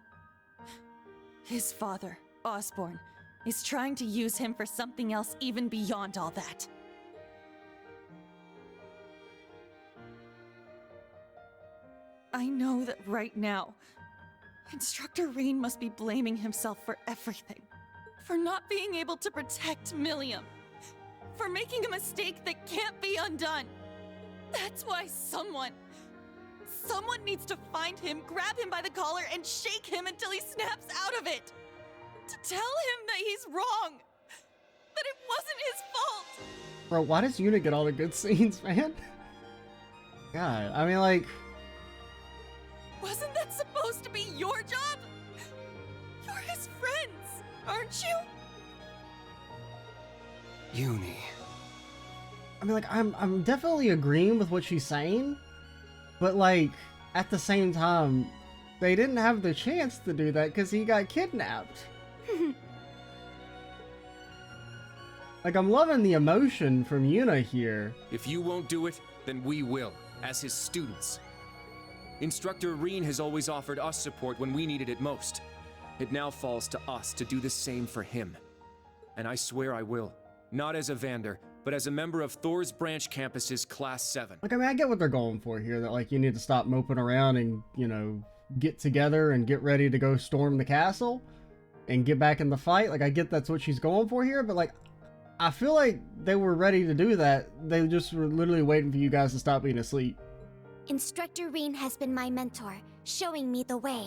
his father, Osborne, is trying to use him for something else even beyond all that. I know that right now, Instructor Reen must be blaming himself for everything. For not being able to protect Milliam. For making a mistake that can't be undone. That's why someone needs to find him, grab him by the collar, and shake him until he snaps out of it. To tell him that he's wrong. That it wasn't his fault. Bro, why does Juna get all the good scenes, man? God, I mean, like... Wasn't that supposed to be your job? You're his friends, aren't you? Uni. I mean, like, I'm definitely agreeing with what she's saying, but, like, at the same time, they didn't have the chance to do that because he got kidnapped. Like, I'm loving the emotion from Juna here. If you won't do it, then we will, as his students. Instructor Reen has always offered us support when we needed it most. It now falls to us to do the same for him. And I swear I will. Not as a Vander, but as a member of Thor's Branch Campus's Class 7. Like, I mean, I get what they're going for here, that, like, you need to stop moping around and, you know, get together and get ready to go storm the castle and get back in the fight. Like, I get that's what she's going for here, but, like, I feel like they were ready to do that. They just were literally waiting for you guys to stop being asleep. Instructor Reen has been my mentor, showing me the way.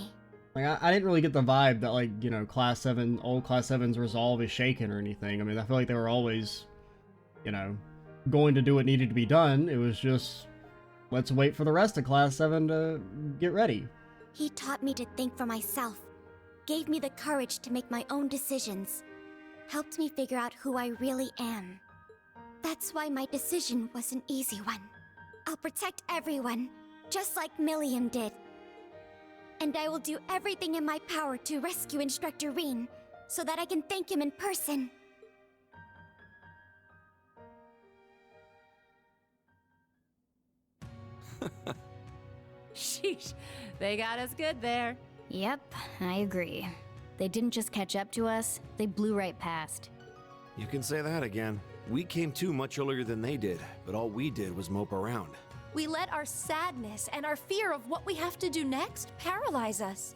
Like, I didn't really get the vibe that, like, you know, old Class 7's resolve is shaken or anything. I mean, I feel like they were always, you know, going to do what needed to be done. It was just, let's wait for the rest of Class 7 to get ready. He taught me to think for myself, gave me the courage to make my own decisions, helped me figure out who I really am. That's why my decision was an easy one. I'll protect everyone, just like Milliam did. And I will do everything in my power to rescue Instructor Reen, so that I can thank him in person. Sheesh, they got us good there. Yep, I agree. They didn't just catch up to us, they blew right past. You can say that again. We came to much earlier than they did, but all we did was mope around. We let our sadness and our fear of what we have to do next paralyze us.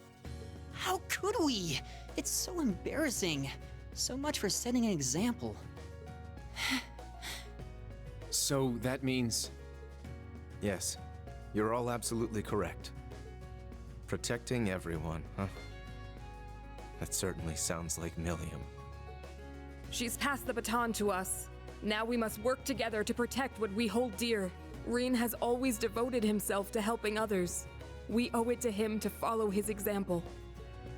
How could we? It's so embarrassing. So much for setting an example. So that means... Yes, you're all absolutely correct. Protecting everyone, huh? That certainly sounds like Milliam. She's passed the baton to us. Now we must work together to protect what we hold dear. Reen has always devoted himself to helping others. We owe it to him to follow his example.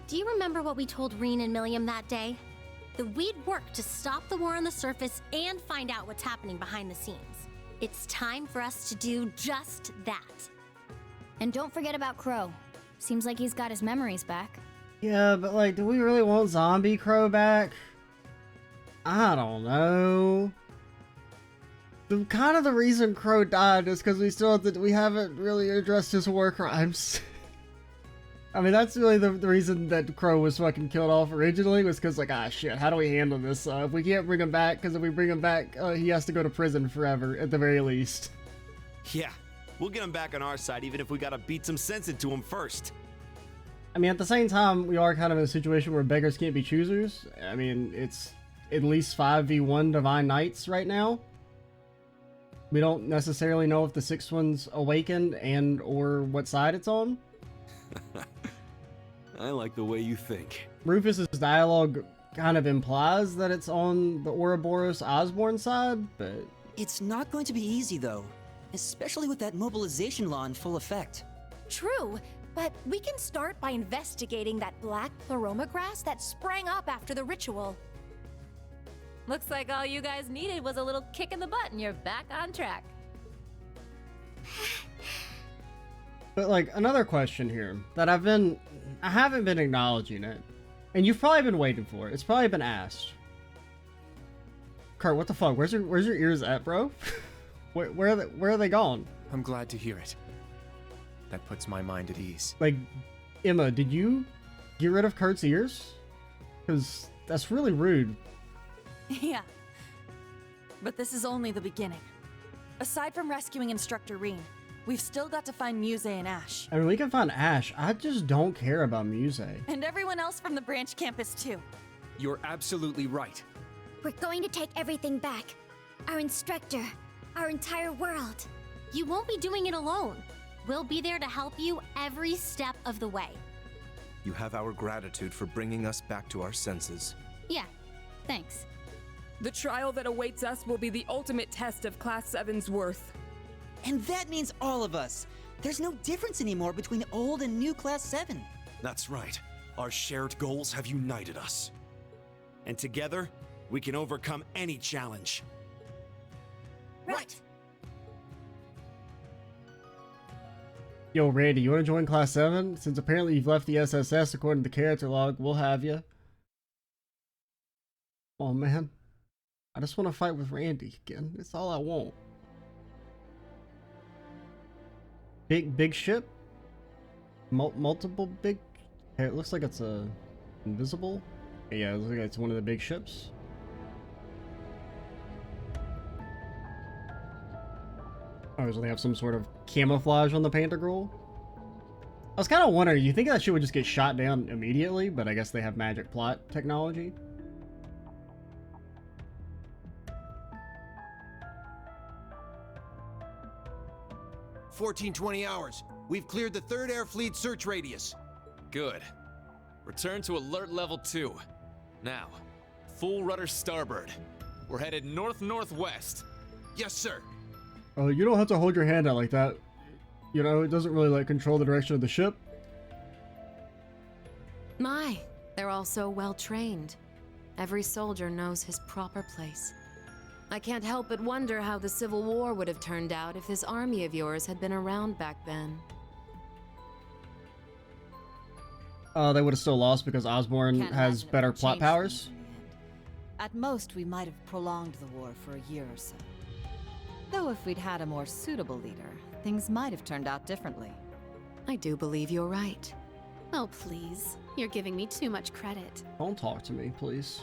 Do you remember what we told Reen and Milliam that day? That we'd work to stop the war on the surface and find out what's happening behind the scenes. It's time for us to do just that. And don't forget about Crow. Seems like he's got his memories back. Yeah, but like, do we really want Zombie Crow back? I don't know. The reason Crow died is because we haven't really addressed his war crimes. I mean, that's really the reason that Crow was fucking killed off originally, was because, like, ah, shit, how do we handle this? If we can't bring him back, because if we bring him back, he has to go to prison forever, at the very least. Yeah, we'll get him back on our side, even if we gotta beat some sense into him first. I mean, at the same time, we are kind of in a situation where beggars can't be choosers. I mean, it's at least 5v1 Divine Knights right now. We don't necessarily know if the sixth one's awakened and or what side it's on. I like the way you think. Rufus's dialogue kind of implies that it's on the Ouroboros Osborne side, but... It's not going to be easy, though. Especially with that mobilization law in full effect. True, but we can start by investigating that black pleroma grass that sprang up after the ritual. Looks like all you guys needed was a little kick in the butt and you're back on track. But like, another question here that I haven't been acknowledging it, and you've probably been waiting for it. It's probably been asked. Kurt, what the fuck? Where's your ears at, bro? where are they gone? I'm glad to hear it. That puts my mind at ease. Like, Emma, did you get rid of Kurt's ears? Because that's really rude. Yeah. But this is only the beginning. Aside from rescuing Instructor Reen, we've still got to find Muse and Ash. I mean, we can find Ash. I just don't care about Muse. And everyone else from the branch campus, too. You're absolutely right. We're going to take everything back. Our instructor, our entire world. You won't be doing it alone. We'll be there to help you every step of the way. You have our gratitude for bringing us back to our senses. Yeah, thanks. The trial that awaits us will be the ultimate test of Class 7's worth. And that means all of us. There's no difference anymore between old and new Class 7. That's right. Our shared goals have united us. And together, we can overcome any challenge. Right. Yo, Randy, you want to join Class 7? Since apparently you've left the SSS according to the character log, we'll have you. Oh, man. I just want to fight with Randy again. That's all I want. Big ship? Multiple big... Hey, it looks like it's invisible. Yeah, it looks like it's one of the big ships. Oh, so they have some sort of camouflage on the Panther Girl? I was kind of wondering, you think that shit would just get shot down immediately, but I guess they have magic plot technology. $14-20 hours. We've cleared the 3rd Air Fleet search radius. Good. Return to alert level 2. Now, full rudder starboard. We're headed north-northwest. Yes, sir. You don't have to hold your hand out like that. You know, it doesn't really, like, control the direction of the ship. My, They're all so well trained. Every soldier knows his proper place. I can't help but wonder how the Civil War would have turned out if this army of yours had been around back then. They would have still lost because Osborn has better plot powers. At most, we might have prolonged the war for a year or so. Though if we'd had a more suitable leader, things might have turned out differently. I do believe you're right. Oh, please. You're giving me too much credit. Don't talk to me, please.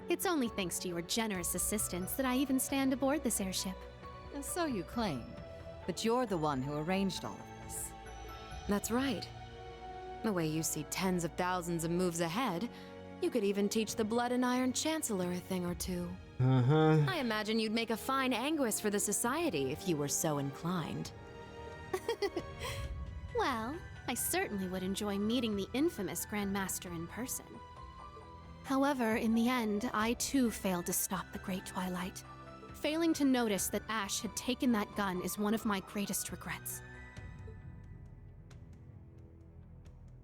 It's only thanks to your generous assistance that I even stand aboard this airship. And so you claim. But you're the one who arranged all of this. That's right. The way you see tens of thousands of moves ahead, you could even teach the Blood and Iron Chancellor a thing or two. I imagine you'd make a fine Anguis for the Society if you were so inclined. Well, I certainly would enjoy meeting the infamous Grand Master in person. However, in the end, I too failed to stop the Great Twilight. Failing to notice that Ash had taken that gun is one of my greatest regrets.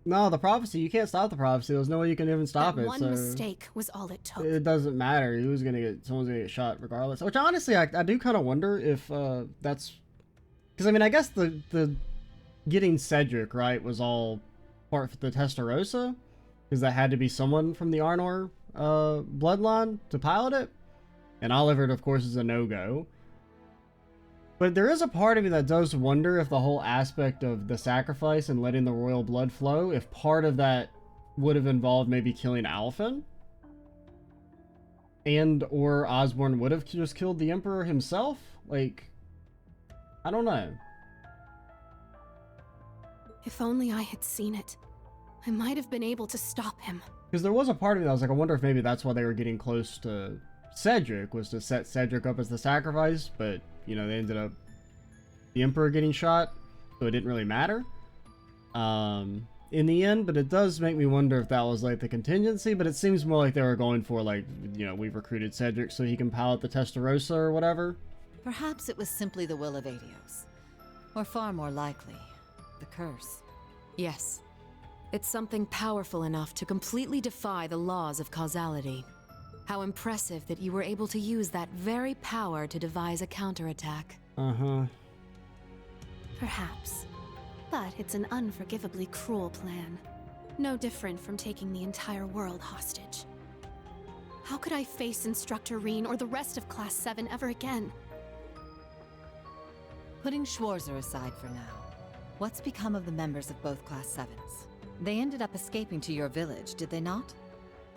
No, the prophecy, you can't stop the prophecy. There's no way you can even stop it. One mistake was all it took. It doesn't matter. Someone's gonna get shot regardless. Which honestly, I do kind of wonder if that's... Because I mean, I guess the getting Cedric, right, was all part of the Testarossa. Because that had to be someone from the Arnor bloodline to pilot it. And Oliver, of course, is a no-go. But there is a part of me that does wonder if the whole aspect of the sacrifice and letting the royal blood flow, if part of that would have involved maybe killing Alphen. And or Osborn would have just killed the Emperor himself. Like, I don't know. If only I had seen it. I might have been able to stop him. Because there was a part of me that was like, I wonder if maybe that's why they were getting close to Cedric, was to set Cedric up as the sacrifice, but, you know, they ended up the Emperor getting shot, so it didn't really matter in the end. But it does make me wonder if that was like the contingency, but it seems more like they were going for, like, you know, we've recruited Cedric so he can pilot the Testarossa or whatever. Perhaps it was simply the will of Adios. Or far more likely, the curse. Yes. It's something powerful enough to completely defy the laws of causality. How impressive that you were able to use that very power to devise a counterattack. Perhaps. But it's an unforgivably cruel plan. No different from taking the entire world hostage. How could I face Instructor Reen or the rest of Class 7 ever again? Putting Schwarzer aside for now, what's become of the members of both Class 7s? They ended up escaping to your village, did they not?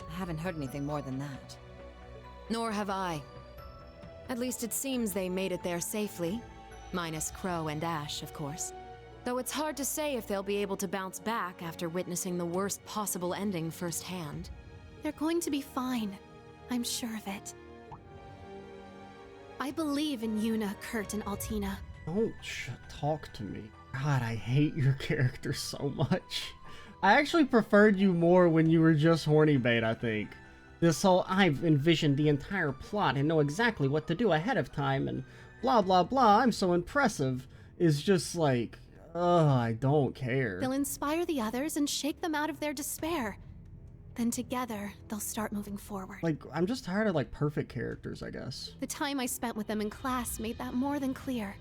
I haven't heard anything more than that. Nor have I. At least it seems they made it there safely. Minus Crow and Ash, of course. Though it's hard to say if they'll be able to bounce back after witnessing the worst possible ending firsthand. They're going to be fine. I'm sure of it. I believe in Juna, Kurt, and Altina. Don't talk to me. God, I hate your character so much. I actually preferred you more when you were just horny bait, I think. This whole, I've envisioned the entire plot and know exactly what to do ahead of time and blah blah blah, I'm so impressive, is just like, ugh, I don't care. They'll inspire the others and shake them out of their despair. Then together, they'll start moving forward. Like, I'm just tired of, like, perfect characters, I guess. The time I spent with them in class made that more than clear.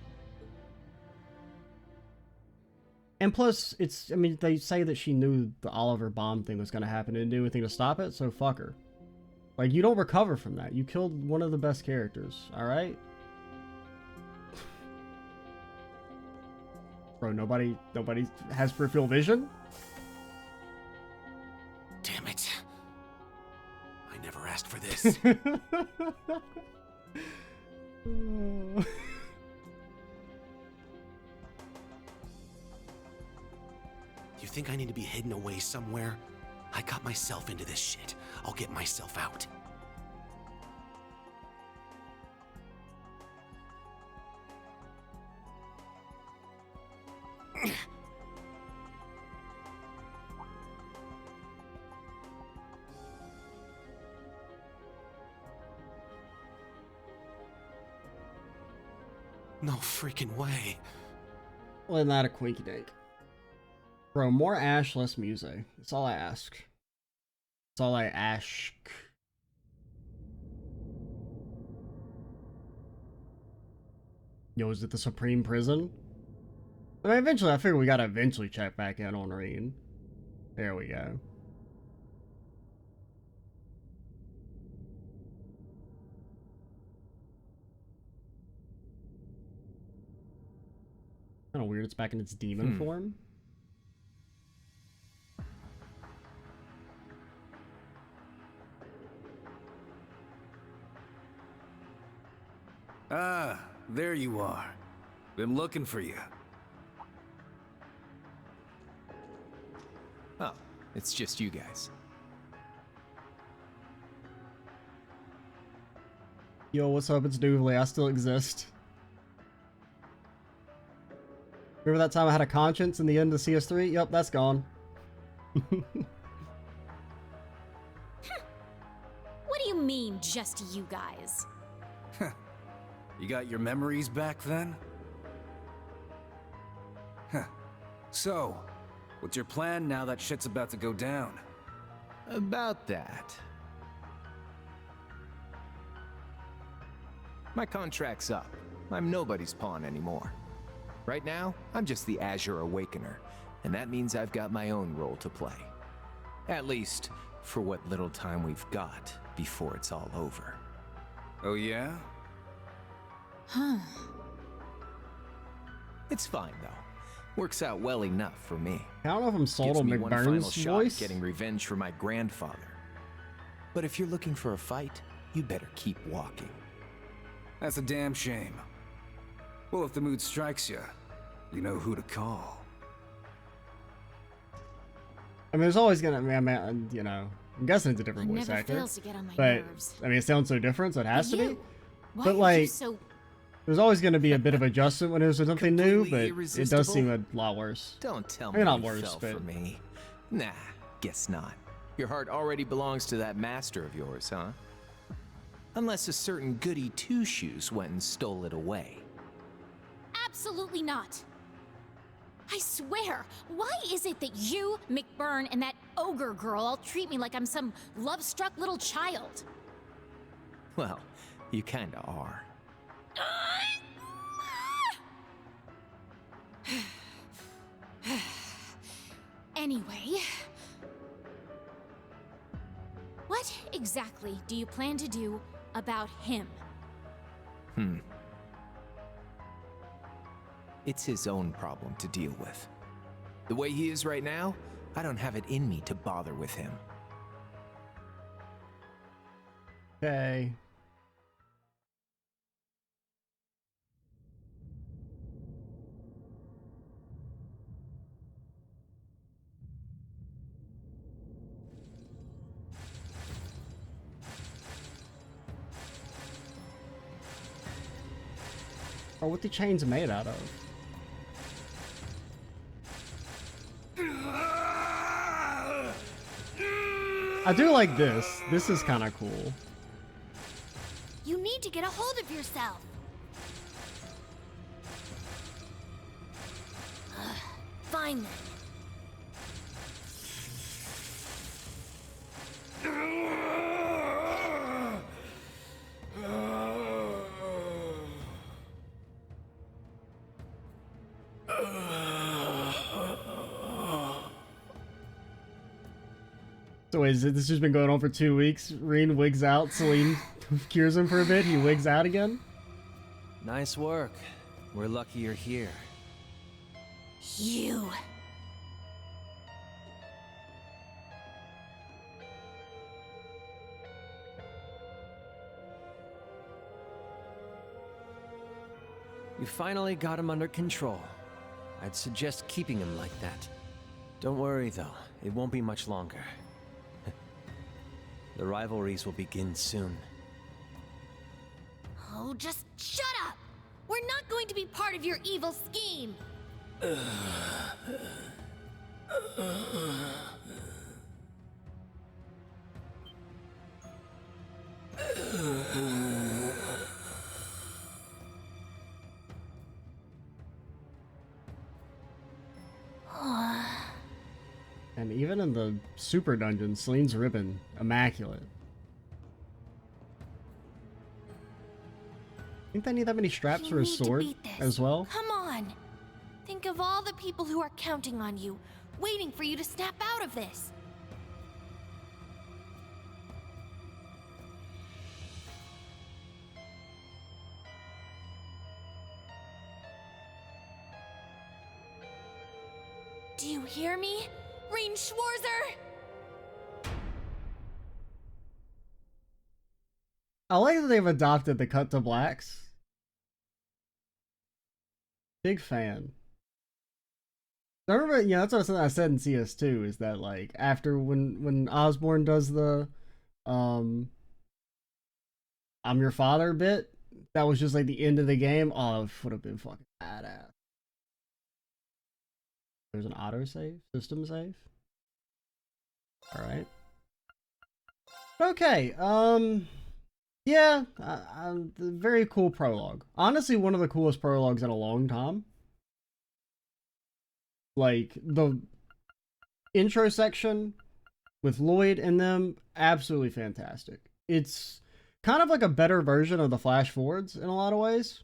And plus, I mean, they say that she knew the Oliver bomb thing was going to happen and didn't do anything to stop it, so fuck her. Like, you don't recover from that. You killed one of the best characters, alright? Bro, nobody has peripheral vision? Damn it. I never asked for this. You think I need to be hidden away somewhere? I got myself into this shit. I'll get myself out. No freaking way. Well, isn't that a quinky dink? Bro, more ash, less music. That's all I ask. That's all I ask. Yo, is it the Supreme Prison? I mean, eventually, I figure we gotta eventually check back in on Eryn. There we go. Kind of weird it's back in its demon form. Ah, there you are. Been looking for you. Oh, it's just you guys. Yo, what's up? It's Doovely. I still exist. Remember that time I had a conscience in the end of CS3? Yep, that's gone. What do you mean, just you guys? You got your memories back then? Huh. So, what's your plan now that shit's about to go down? About that. My contract's up. I'm nobody's pawn anymore. Right now, I'm just the Azure Awakener, and that means I've got my own role to play. At least, for what little time we've got before it's all over. Oh yeah? Huh. It's fine, though. Works out well enough for me. I don't know if I'm sold Gives on me one final McBurn's shot voice. at getting revenge for my grandfather. But if you're looking for a fight, you better keep walking. That's a damn shame. Well, if the mood strikes you, you know who to call. I mean, there's always gonna be, you know, I'm guessing it's a different It voice never actor. fails to get on my But, nerves. I mean, it sounds so different, so it has to be. Why But, are you like, so... there's always gonna be a bit of adjustment when there's something new, but it does irresistible? seem a lot worse. Don't tell I me mean, not you worse, fell but... for me. Nah, guess not. Your heart already belongs to that master of yours, huh? Unless a certain goody two-shoes went and stole it away. Absolutely not. I swear, why is it that you, McBurn, and that ogre girl all treat me like I'm some love-struck little child? Well, you kinda are. Anyway... What exactly do you plan to do about him? It's his own problem to deal with. The way he is right now, I don't have it in me to bother with him. Okay. Or what the chains made out of. I do like this. This is kind of cool. You need to get a hold of yourself. Fine then. So wait, this has been going on for 2 weeks. Reen wigs out, Celine cures him for a bit, he wigs out again. Nice work. We're lucky you're here. You... You finally got him under control. I'd suggest keeping him like that. Don't worry though, it won't be much longer. The rivalries will begin soon. Oh, just shut up! We're not going to be part of your evil scheme! Even in the super dungeon, Celine's ribbon, immaculate. Think they need that many straps for his sword as well? Come on! Think of all the people who are counting on you, waiting for you to snap out of this. Do you hear me? Rean Schwarzer! I like that they've adopted the cut to blacks. Big fan. I remember, yeah, that's what I said in CS2, is that like after when Osborne does the I'm your father bit, that was just like the end of the game. Oh, it would have been fucking badass. There's an autosave, system save. All right. Okay. Yeah, very cool prologue. Honestly, one of the coolest prologues in a long time. Like, the intro section with Lloyd and them, absolutely fantastic. It's kind of like a better version of the flash forwards in a lot of ways.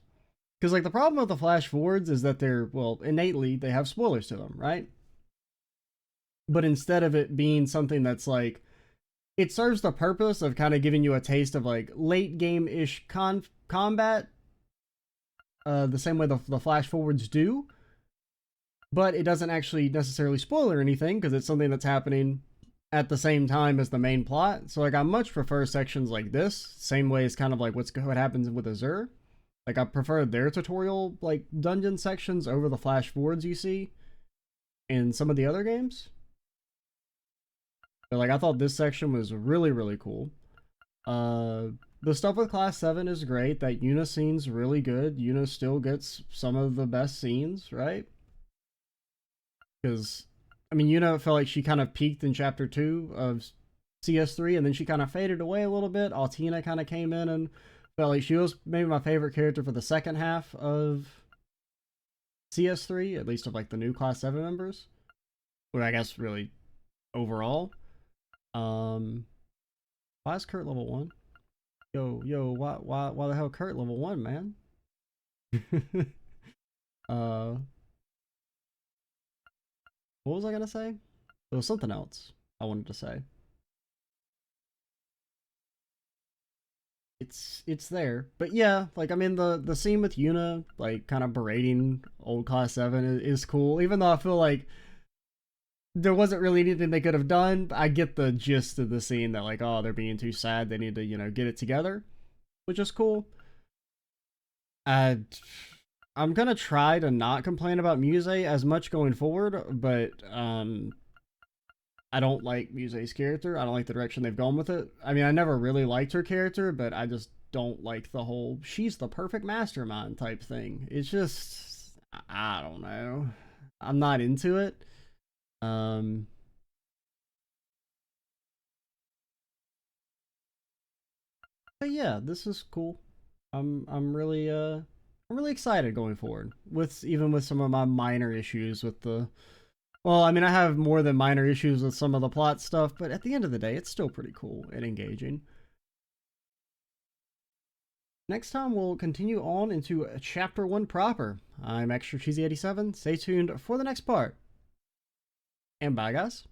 Because, like, the problem with the flash forwards is that they're, well, innately, they have spoilers to them, right? But instead of it being something that's like, it serves the purpose of kind of giving you a taste of like late game-ish combat, the same way the flash forwards do, but it doesn't actually necessarily spoil or anything because it's something that's happening at the same time as the main plot. So like I much prefer sections like this, same way as kind of like what happens with Azure. Like I prefer their tutorial like dungeon sections over the flash forwards you see in some of the other games. But like I thought this section was really, really cool. The stuff with Class 7 is great. That Juna scene's really good. Juna still gets some of the best scenes, right? Because, I mean, Juna felt like she kind of peaked in Chapter 2 of CS3, and then she kind of faded away a little bit. Altina kind of came in and felt like she was maybe my favorite character for the second half of CS3, at least of like the new Class 7 members. Well, I guess really overall. Why is Kurt level 1? Yo, why the hell Kurt level 1, man? What was I gonna say? There was something else I wanted to say. It's there, but yeah, like I mean the scene with Juna like kind of berating old Class 7 is cool, even though I feel like there wasn't really anything they could have done. I get the gist of the scene that like, oh, they're being too sad, they need to, you know, get it together, which is cool. I'm gonna try to not complain about Muse as much going forward, but I don't like Muse's character. I don't like the direction they've gone with it. I mean, I never really liked her character, but I just don't like the whole she's the perfect mastermind type thing. It's just, I don't know. I'm not into it. But yeah, this is cool. I'm really excited going forward with even with some of my minor issues with the, well, I mean, I have more than minor issues with some of the plot stuff, but at the end of the day, it's still pretty cool and engaging. Next time, we'll continue on into Chapter 1 proper. I'm Extra Cheesy 87. Stay tuned for the next part. And bye, guys.